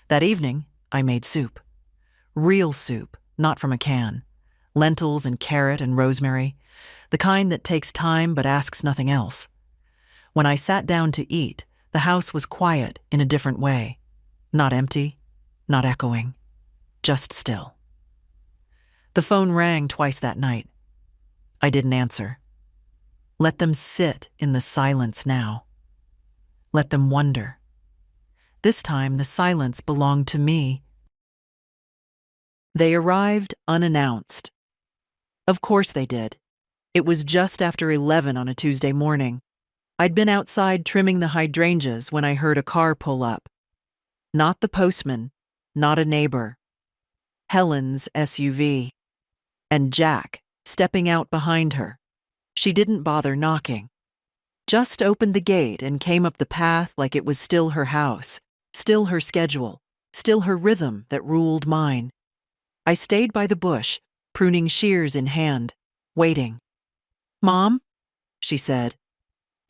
That evening, I made soup. Real soup, not from a can. Lentils and carrot and rosemary, the kind that takes time but asks nothing else. When I sat down to eat, the house was quiet in a different way. Not empty, not echoing, just still. The phone rang twice that night. I didn't answer. Let them sit in the silence now. Let them wonder. This time, the silence belonged to me. They arrived unannounced. Of course they did. It was just after 11 on a Tuesday morning. I'd been outside trimming the hydrangeas when I heard a car pull up. Not the postman, not a neighbor. Helen's SUV. And Jack, stepping out behind her. She didn't bother knocking. Just opened the gate and came up the path like it was still her house, still her schedule, still her rhythm that ruled mine. I stayed by the bush, pruning shears in hand, waiting. "Mom," she said,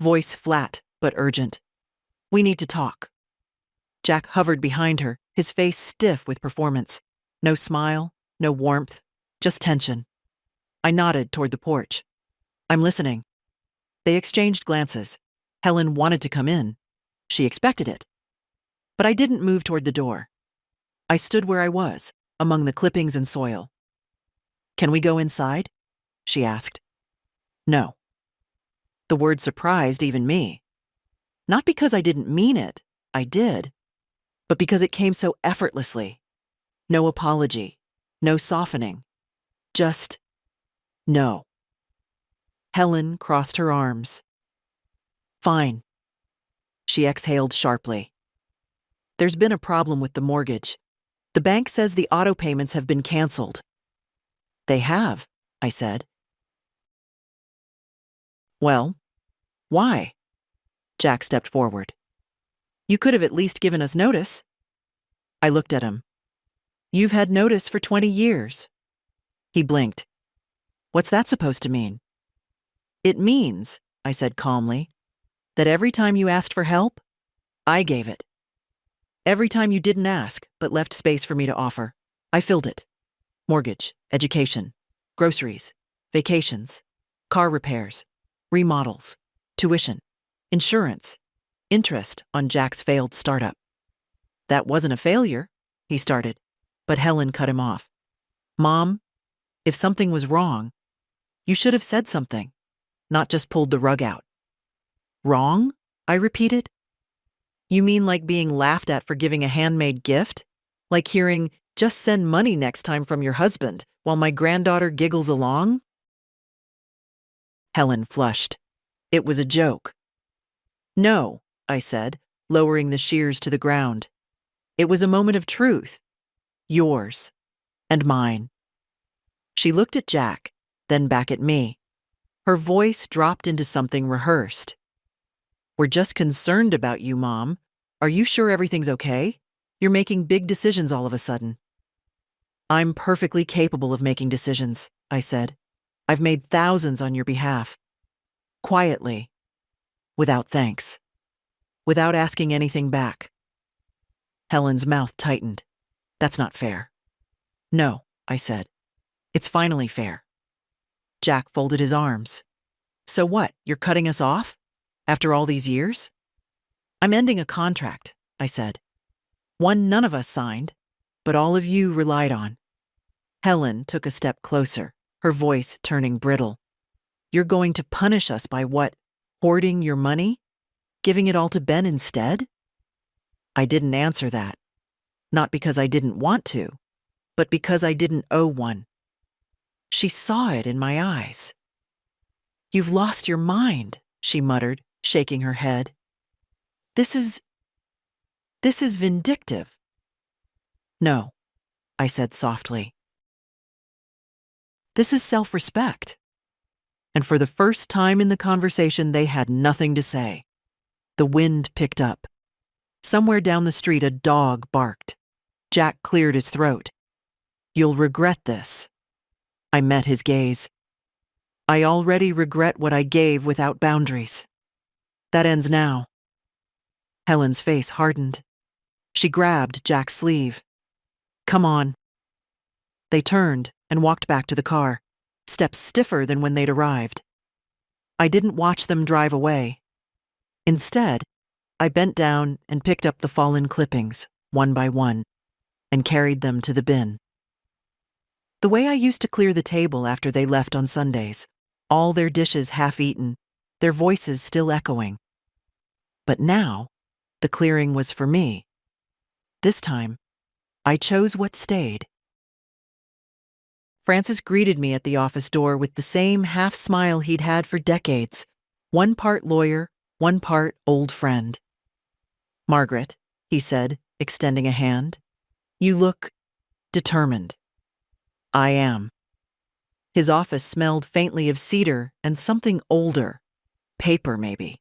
voice flat but urgent. "We need to talk." Jack hovered behind her, his face stiff with performance. No smile, no warmth, just tension. I nodded toward the porch. "I'm listening." They exchanged glances. Helen wanted to come in. She expected it. But I didn't move toward the door. I stood where I was, among the clippings and soil. "Can we go inside?" she asked. No. The word surprised even me. Not because I didn't mean it, I did, but because it came so effortlessly. No apology, no softening, just no. Helen crossed her arms. "Fine." She exhaled sharply. "There's been a problem with the mortgage. The bank says the auto payments have been canceled." "They have," I said. "Well, why?" Jack stepped forward. "You could have at least given us notice." I looked at him. "You've had notice for 20 years. He blinked. "What's that supposed to mean?" "It means," I said calmly, "that every time you asked for help, I gave it. Every time you didn't ask, but left space for me to offer, I filled it. Mortgage, education, groceries, vacations, car repairs, remodels, tuition, insurance, interest on Jack's failed startup." "That wasn't a failure," he started, but Helen cut him off. "Mom, if something was wrong, you should have said something, not just pulled the rug out." "Wrong?" I repeated. "You mean like being laughed at for giving a handmade gift? Like hearing, 'Just send money next time' from your husband, while my granddaughter giggles along?" Helen flushed. It was a joke. "No," I said, lowering the shears to the ground. "It was a moment of truth. Yours. And mine." She looked at Jack, then back at me. Her voice dropped into something rehearsed. "We're just concerned about you, Mom. Are you sure everything's okay? You're making big decisions all of a sudden." "I'm perfectly capable of making decisions," I said. "I've made thousands on your behalf. Quietly. Without thanks. Without asking anything back." Helen's mouth tightened. "That's not fair." "No," I said. "It's finally fair." Jack folded his arms. "So what, you're cutting us off? After all these years?" "I'm ending a contract," I said. "One none of us signed, but all of you relied on." Helen took a step closer, her voice turning brittle. "You're going to punish us by what? Hoarding your money? Giving it all to Ben instead?" I didn't answer that. Not because I didn't want to, but because I didn't owe one. She saw it in my eyes. "You've lost your mind," she muttered, shaking her head. This is vindictive." "No," I said softly. "This is self-respect." And for the first time in the conversation, they had nothing to say. The wind picked up. Somewhere down the street, a dog barked. Jack cleared his throat. "You'll regret this." I met his gaze. "I already regret what I gave without boundaries. That ends now." Helen's face hardened. She grabbed Jack's sleeve. "Come on." They turned and walked back to the car, steps stiffer than when they'd arrived. I didn't watch them drive away. Instead, I bent down and picked up the fallen clippings, one by one, and carried them to the bin. The way I used to clear the table after they left on Sundays, all their dishes half-eaten, their voices still echoing. But now, the clearing was for me. This time, I chose what stayed. Francis greeted me at the office door with the same half-smile he'd had for decades, one part lawyer, one part old friend. "Margaret," he said, extending a hand, "you look determined." "I am." His office smelled faintly of cedar and something older, paper maybe.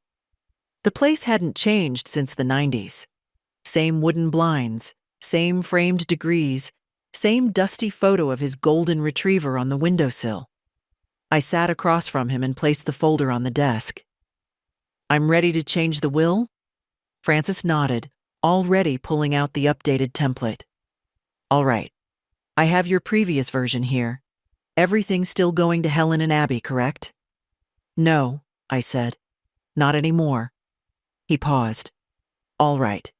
The place hadn't changed since the 90s. Same wooden blinds, same framed degrees, Same dusty photo of his golden retriever on the windowsill. I sat across from him and placed the folder on the desk. I'm ready to change the will? Francis nodded, already pulling out the updated template. All right. I have your previous version here. Everything's still going to Helen and Abby, correct? No, I said. Not anymore. He paused. All right.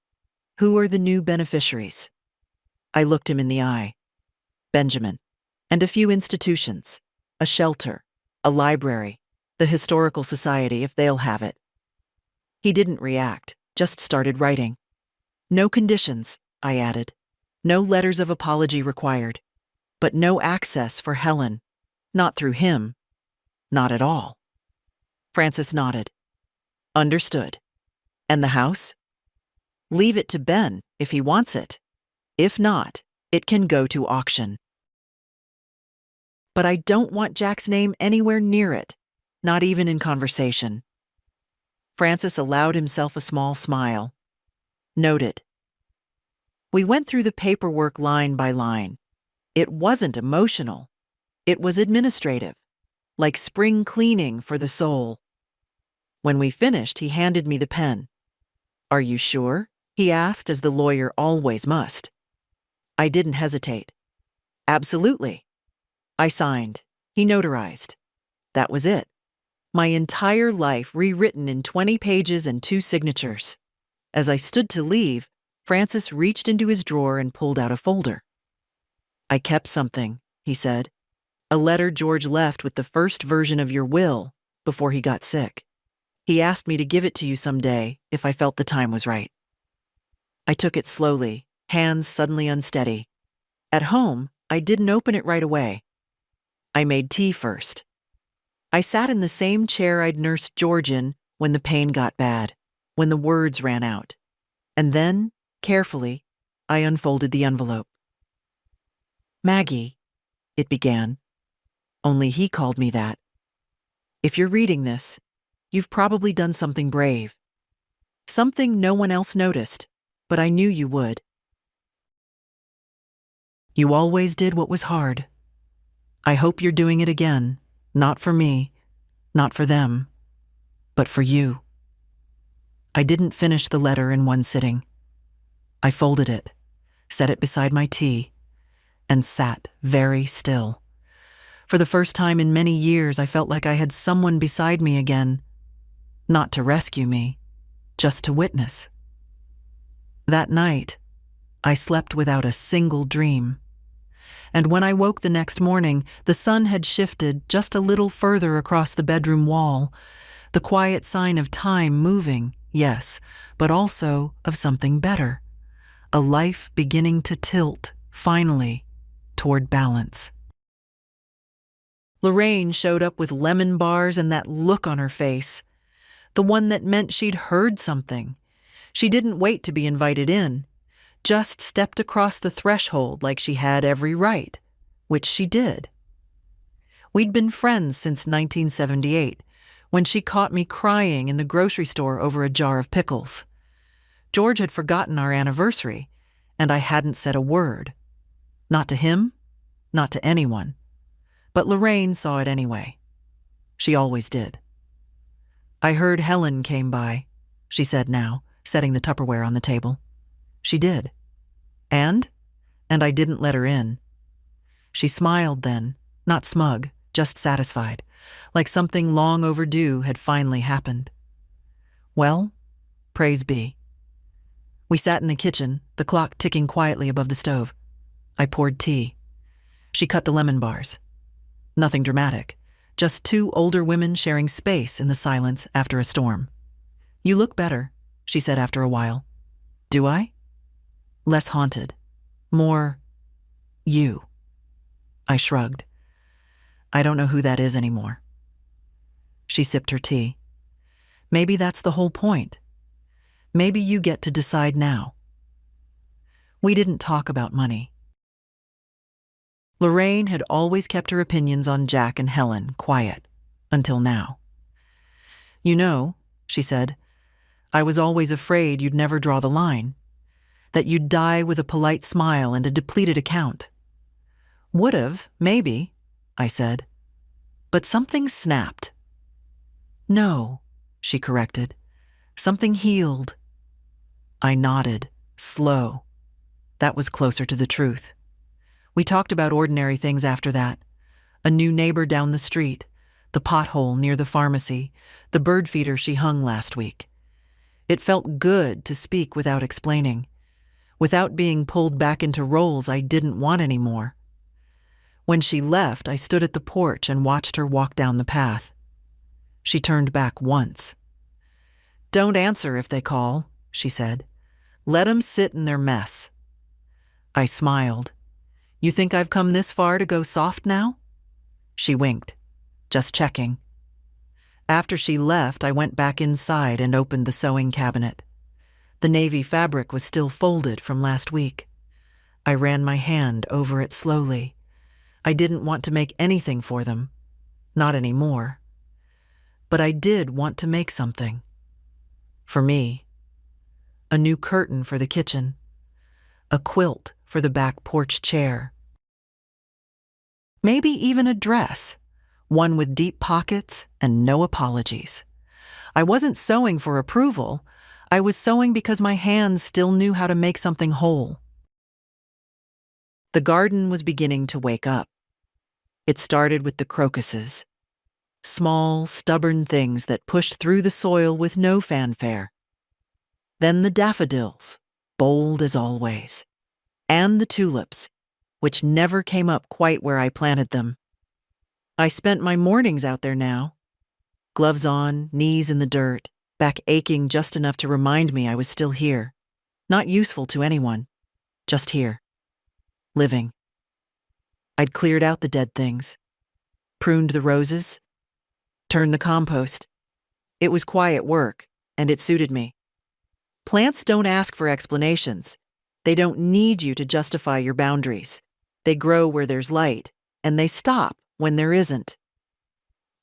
Who are the new beneficiaries? I looked him in the eye. Benjamin. And a few institutions. A shelter. A library. The Historical Society, if they'll have it. He didn't react, just started writing. No conditions, I added. No letters of apology required. But no access for Helen. Not through him. Not at all. Francis nodded. Understood. And the house? Leave it to Ben if he wants it. If not, it can go to auction. But I don't want Jack's name anywhere near it, not even in conversation. Francis allowed himself a small smile. Noted. We went through the paperwork line by line. It wasn't emotional. It was administrative, like spring cleaning for the soul. When we finished, he handed me the pen. Are you sure? He asked, as the lawyer always must. I didn't hesitate. Absolutely. I signed. He notarized. That was it. My entire life rewritten in 20 pages and 2 signatures. As I stood to leave, Francis reached into his drawer and pulled out a folder. I kept something, he said. A letter George left with the first version of your will before he got sick. He asked me to give it to you someday if I felt the time was right. I took it slowly, hands suddenly unsteady. At home, I didn't open it right away. I made tea first. I sat in the same chair I'd nursed George in when the pain got bad, when the words ran out. And then, carefully, I unfolded the envelope. Maggie, it began. Only he called me that. If you're reading this, you've probably done something brave. Something no one else noticed, but I knew you would. You always did what was hard. I hope you're doing it again, not for me, not for them, but for you. I didn't finish the letter in one sitting. I folded it, set it beside my tea, and sat very still. For the first time in many years, I felt like I had someone beside me again, not to rescue me, just to witness. That night, I slept without a single dream. And when I woke the next morning, the sun had shifted just a little further across the bedroom wall, the quiet sign of time moving, yes, but also of something better, a life beginning to tilt, finally, toward balance. Lorraine showed up with lemon bars and that look on her face, the one that meant she'd heard something. She didn't wait to be invited in, just stepped across the threshold like she had every right, which she did. We'd been friends since 1978, when she caught me crying in the grocery store over a jar of pickles. George had forgotten our anniversary, and I hadn't said a word. Not to him, not to anyone. But Lorraine saw it anyway. She always did. I heard Helen came by, she said now, setting the Tupperware on the table. She did. And I didn't let her in. She smiled then, not smug, just satisfied, like something long overdue had finally happened. Well, praise be. We sat in the kitchen, the clock ticking quietly above the stove. I poured tea. She cut the lemon bars. Nothing dramatic, just 2 older women sharing space in the silence after a storm. You look better, she said after a while. Do I? Less haunted. More you. I shrugged. I don't know who that is anymore. She sipped her tea. Maybe that's the whole point. Maybe you get to decide now. We didn't talk about money. Lorraine had always kept her opinions on Jack and Helen quiet, until now. You know, she said, I was always afraid you'd never draw the line, that you'd die with a polite smile and a depleted account, Would've, maybe, I said. But something snapped. No, she corrected. Something healed. I nodded, slow. That was closer to the truth. We talked about ordinary things after that. A new neighbor down the street, the pothole near the pharmacy, the bird feeder she hung last week. It felt good to speak without explaining, without being pulled back into roles I didn't want anymore. When she left, I stood at the porch and watched her walk down the path. She turned back once. "Don't answer if they call," she said. "Let 'em sit in their mess." I smiled. "You think I've come this far to go soft now?" She winked. "Just checking." After she left, I went back inside and opened the sewing cabinet. The navy fabric was still folded from last week. I ran my hand over it slowly. I didn't want to make anything for them. Not anymore. But I did want to make something. For me. A new curtain for the kitchen. A quilt for the back porch chair. Maybe even a dress, one with deep pockets and no apologies. I wasn't sewing for approval. I was sewing because my hands still knew how to make something whole. The garden was beginning to wake up. It started with the crocuses. Small, stubborn things that pushed through the soil with no fanfare. Then the daffodils, bold as always. And the tulips, which never came up quite where I planted them. I spent my mornings out there now. Gloves on, knees in the dirt, back aching just enough to remind me I was still here. Not useful to anyone. Just here. Living. I'd cleared out the dead things. Pruned the roses. Turned the compost. It was quiet work, and it suited me. Plants don't ask for explanations. They don't need you to justify your boundaries. They grow where there's light, and they stop when there isn't.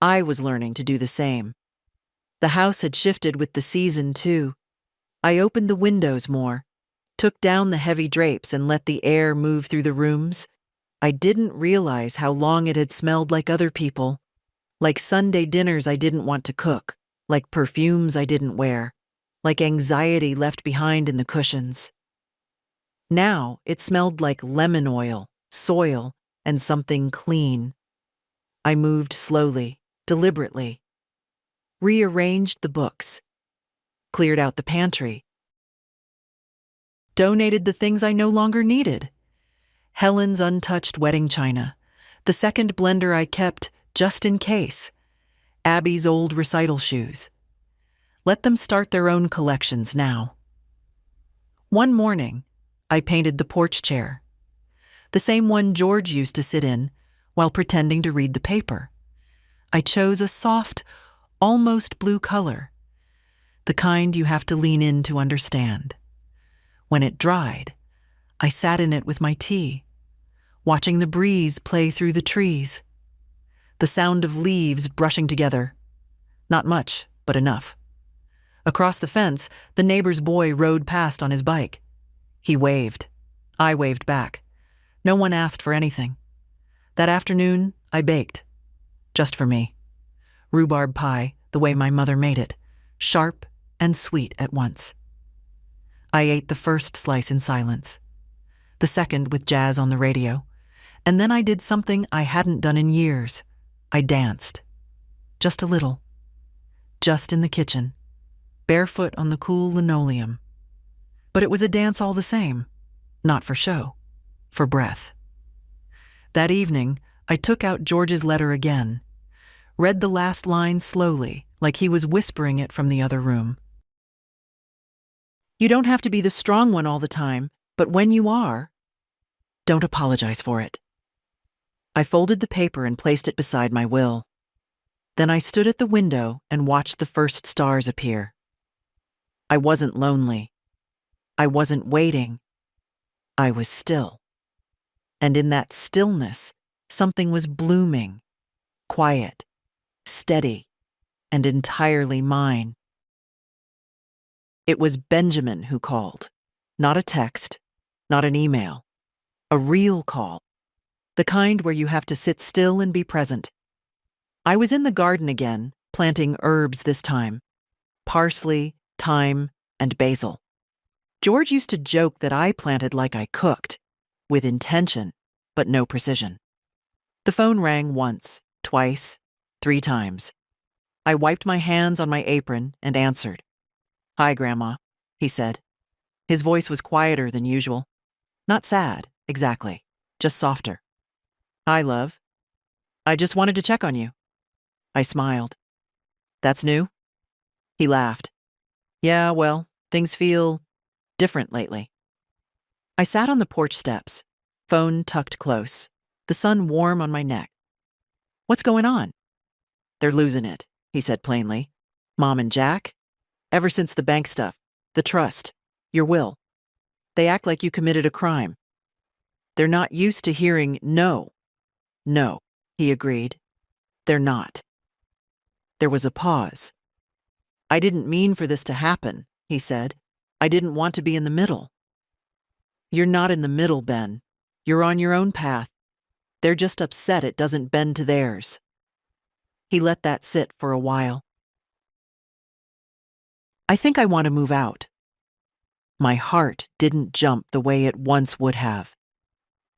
I was learning to do the same. The house had shifted with the season, too. I opened the windows more, took down the heavy drapes and let the air move through the rooms. I didn't realize how long it had smelled like other people, like Sunday dinners I didn't want to cook, like perfumes I didn't wear, like anxiety left behind in the cushions. Now it smelled like lemon oil, soil, and something clean. I moved slowly, deliberately. Rearranged the books. Cleared out the pantry. Donated the things I no longer needed. Helen's untouched wedding china, the second blender I kept just in case, Abby's old recital shoes. Let them start their own collections now. One morning, I painted the porch chair, the same one George used to sit in while pretending to read the paper. I chose a soft, almost blue color, the kind you have to lean in to understand. When it dried, I sat in it with my tea, watching the breeze play through the trees, the sound of leaves brushing together. Not much, but enough. Across the fence, the neighbor's boy rode past on his bike. He waved. I waved back. No one asked for anything. That afternoon, I baked. Just for me. Rhubarb pie, the way my mother made it, sharp and sweet at once. I ate the first slice in silence, the second with jazz on the radio, and then I did something I hadn't done in years. I danced. Just a little. Just in the kitchen, barefoot on the cool linoleum. But it was a dance all the same, not for show, for breath. That evening, I took out George's letter again, read the last line slowly, like he was whispering it from the other room. You don't have to be the strong one all the time, but when you are, don't apologize for it. I folded the paper and placed it beside my will. Then I stood at the window and watched the first stars appear. I wasn't lonely. I wasn't waiting. I was still. And in that stillness, something was blooming, quiet, steady, and entirely mine. It was Benjamin who called, not a text, not an email, a real call, the kind where you have to sit still and be present. I was in the garden again, planting herbs this time: parsley, thyme, and basil. George used to joke that I planted like I cooked, with intention, but no precision. The phone rang once, twice, 3 times. I wiped my hands on my apron and answered. "Hi, Grandma," he said. His voice was quieter than usual. Not sad, exactly, just softer. "Hi, love. I just wanted to check on you." I smiled. "That's new?" He laughed. "Yeah, well, things feel different lately." I sat on the porch steps, phone tucked close, the sun warm on my neck. "What's going on?" "They're losing it," he said plainly. "Mom and Jack? Ever since the bank stuff, the trust, your will. They act like you committed a crime. They're not used to hearing no." "No," he agreed. "They're not." There was a pause. "I didn't mean for this to happen," he said. "I didn't want to be in the middle." "You're not in the middle, Ben. You're on your own path. They're just upset it doesn't bend to theirs." He let that sit for a while. "I think I want to move out." My heart didn't jump the way it once would have.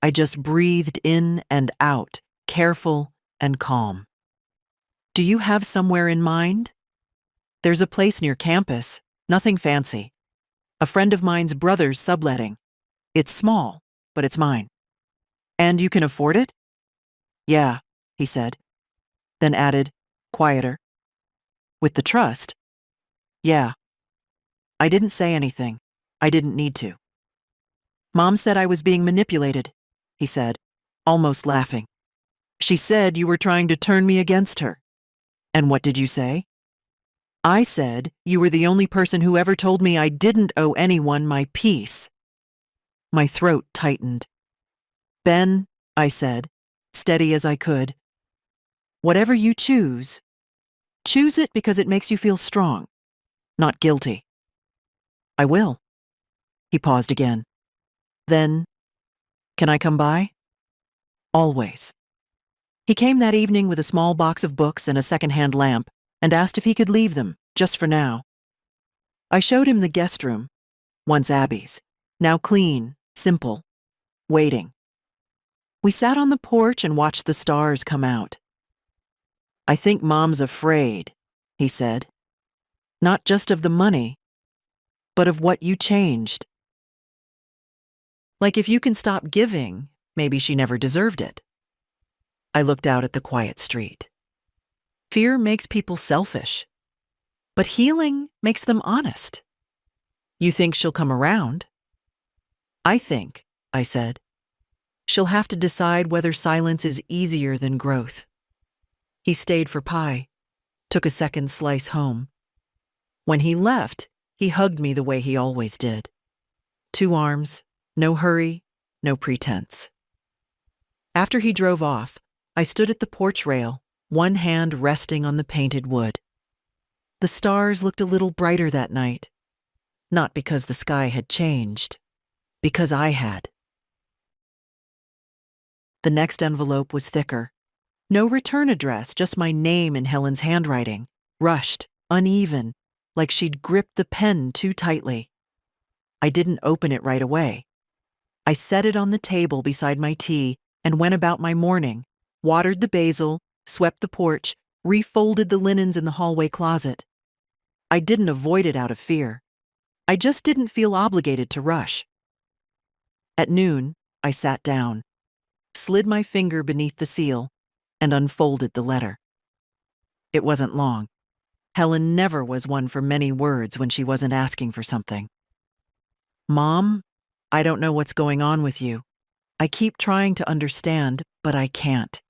I just breathed in and out, careful and calm. "Do you have somewhere in mind?" "There's a place near campus, nothing fancy. A friend of mine's brother's subletting. It's small, but it's mine." "And you can afford it?" "Yeah," he said, then added, quieter. "With the trust?" "Yeah." I didn't say anything. I didn't need to. "Mom said I was being manipulated," he said, almost laughing. "She said you were trying to turn me against her." "And what did you say?" "I said you were the only person who ever told me I didn't owe anyone my peace." My throat tightened. "Ben," I said, steady as I could, "whatever you choose it because it makes you feel strong, not guilty." "I will." He paused again. Then, "Can I come by?" "Always." He came that evening with a small box of books and a second-hand lamp and asked if he could leave them, just for now. I showed him the guest room, once Abby's, now clean, simple, waiting. We sat on the porch and watched the stars come out. "I think Mom's afraid," he said. "Not just of the money, but of what you changed. Like if you can stop giving, maybe she never deserved it." I looked out at the quiet street. Fear makes people selfish, but healing makes them honest. "You think she'll come around?" "I think," I said, "she'll have to decide whether silence is easier than growth." He stayed for pie, took a second slice home. When he left, he hugged me the way he always did. 2 arms, no hurry, no pretense. After he drove off, I stood at the porch rail, one hand resting on the painted wood. The stars looked a little brighter that night, not because the sky had changed, because I had. The next envelope was thicker. No return address, just my name in Helen's handwriting, rushed, uneven, like she'd gripped the pen too tightly. I didn't open it right away. I set it on the table beside my tea and went about my morning, watered the basil, swept the porch, refolded the linens in the hallway closet. I didn't avoid it out of fear. I just didn't feel obligated to rush. At noon, I sat down, slid my finger beneath the seal, and unfolded the letter. It wasn't long. Helen never was one for many words when she wasn't asking for something. "Mom, I don't know what's going on with you. I keep trying to understand, but I can't.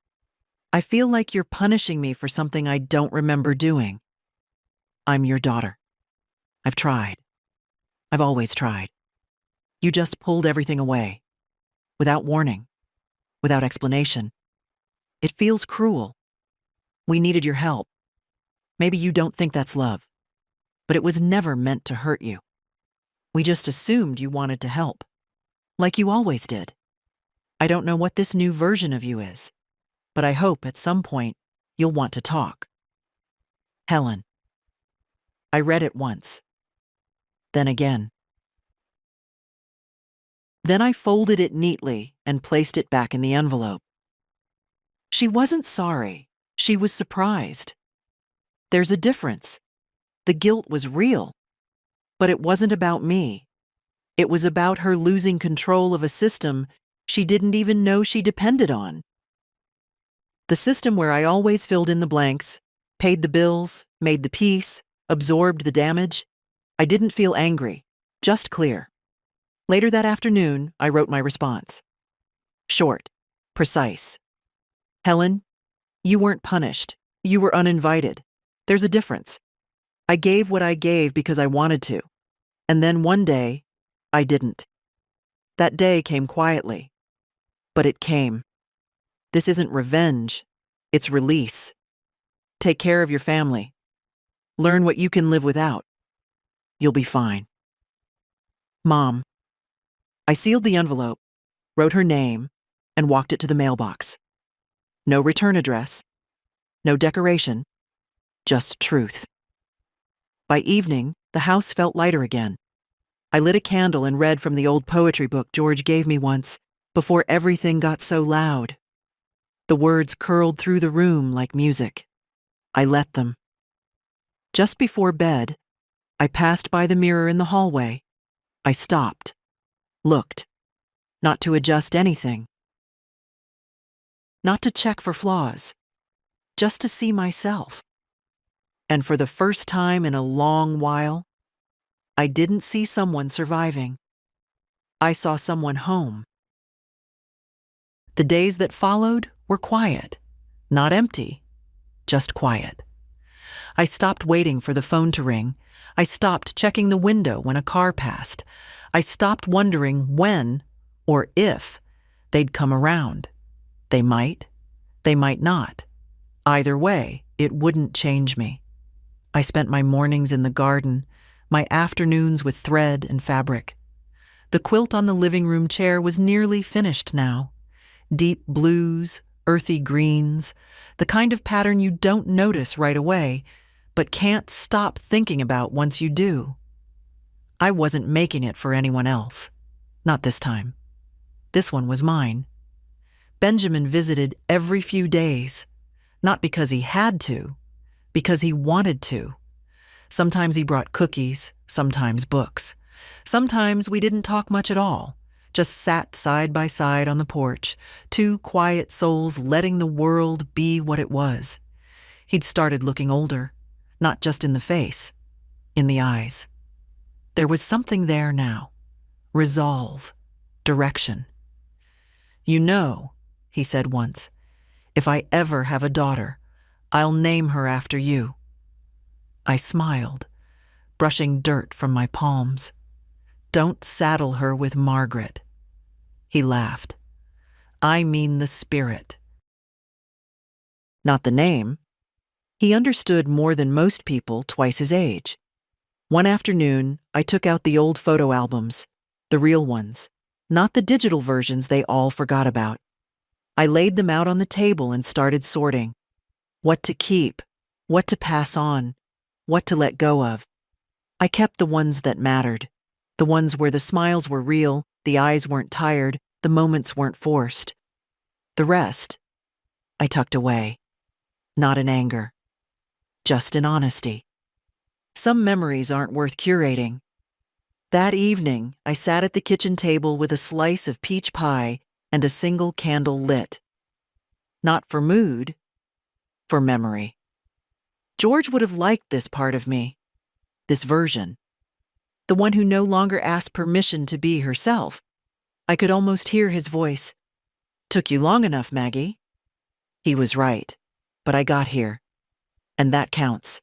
I feel like you're punishing me for something I don't remember doing. I'm your daughter. I've tried. I've always tried. You just pulled everything away. Without warning. Without explanation. It feels cruel. We needed your help. Maybe you don't think that's love, but it was never meant to hurt you. We just assumed you wanted to help, like you always did. I don't know what this new version of you is, but I hope at some point you'll want to talk. Helen. I read it once, then again. Then I folded it neatly and placed it back in the envelope. She wasn't sorry. She was surprised. There's a difference. The guilt was real, but it wasn't about me. It was about her losing control of a system she didn't even know she depended on. The system where I always filled in the blanks, paid the bills, made the peace, absorbed the damage. I didn't feel angry, just clear. Later that afternoon, I wrote my response. Short, precise. Helen, you weren't punished. You were uninvited. There's a difference. I gave what I gave because I wanted to. And then one day, I didn't. That day came quietly. But it came. This isn't revenge. It's release. Take care of your family. Learn what you can live without. You'll be fine. Mom. I sealed the envelope, wrote her name, and walked it to the mailbox. No return address. No decoration. Just truth. By evening, the house felt lighter again. I lit a candle and read from the old poetry book George gave me once, before everything got so loud. The words curled through the room like music. I let them. Just before bed, I passed by the mirror in the hallway. I stopped, looked, not to adjust anything, not to check for flaws, just to see myself. And for the first time in a long while, I didn't see someone surviving. I saw someone home. The days that followed were quiet, not empty, just quiet. I stopped waiting for the phone to ring. I stopped checking the window when a car passed. I stopped wondering when, or if, they'd come around. They might not. Either way, it wouldn't change me. I spent my mornings in the garden, my afternoons with thread and fabric. The quilt on the living room chair was nearly finished now. Deep blues, earthy greens, the kind of pattern you don't notice right away, but can't stop thinking about once you do. I wasn't making it for anyone else. Not this time. This one was mine. Benjamin visited every few days, not because he had to, because he wanted to. Sometimes he brought cookies, sometimes books. Sometimes we didn't talk much at all, just sat side by side on the porch, two quiet souls letting the world be what it was. He'd started looking older, not just in the face, in the eyes. There was something there now. Resolve, direction. You know, he said once, if I ever have a daughter, I'll name her after you. I smiled, brushing dirt from my palms. Don't saddle her with Margaret. He laughed. I mean the spirit. Not the name. He understood more than most people twice his age. One afternoon, I took out the old photo albums, the real ones, not the digital versions they all forgot about. I laid them out on the table and started sorting. What to keep, what to pass on, what to let go of. I kept the ones that mattered, the ones where the smiles were real, the eyes weren't tired, the moments weren't forced. The rest, I tucked away, not in anger, just in honesty. Some memories aren't worth curating. That evening, I sat at the kitchen table with a slice of peach pie and a single candle lit. Not for mood, for memory. George would have liked this part of me, this version. The one who no longer asked permission to be herself. I could almost hear his voice. Took you long enough, Maggie. He was right, but I got here, and that counts.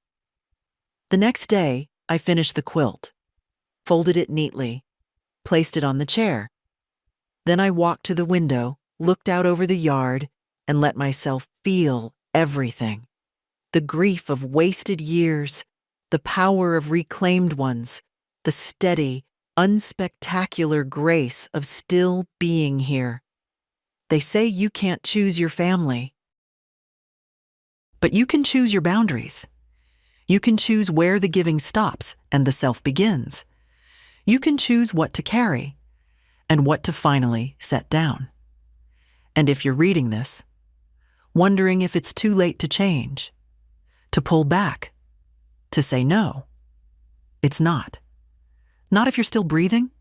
The next day, I finished the quilt, folded it neatly, placed it on the chair. Then I walked to the window, looked out over the yard, and let myself feel everything. The grief of wasted years, the power of reclaimed ones, the steady, unspectacular grace of still being here. They say you can't choose your family, but you can choose your boundaries. You can choose where the giving stops and the self begins. You can choose what to carry and what to finally set down. And if you're reading this, wondering if it's too late to change, to pull back, to say no, it's not. Not if you're still breathing,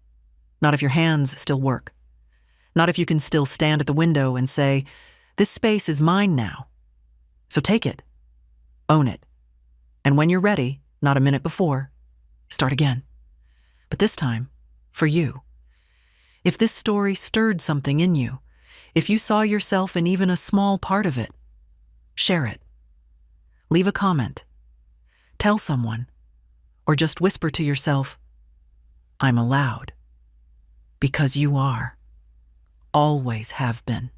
not if your hands still work, not if you can still stand at the window and say, "This space is mine now." So take it, own it, and when you're ready, not a minute before, start again. But this time, for you. If this story stirred something in you, if you saw yourself in even a small part of it, share it. Leave a comment. Tell someone. Or just whisper to yourself, "I'm allowed." Because you are. Always have been.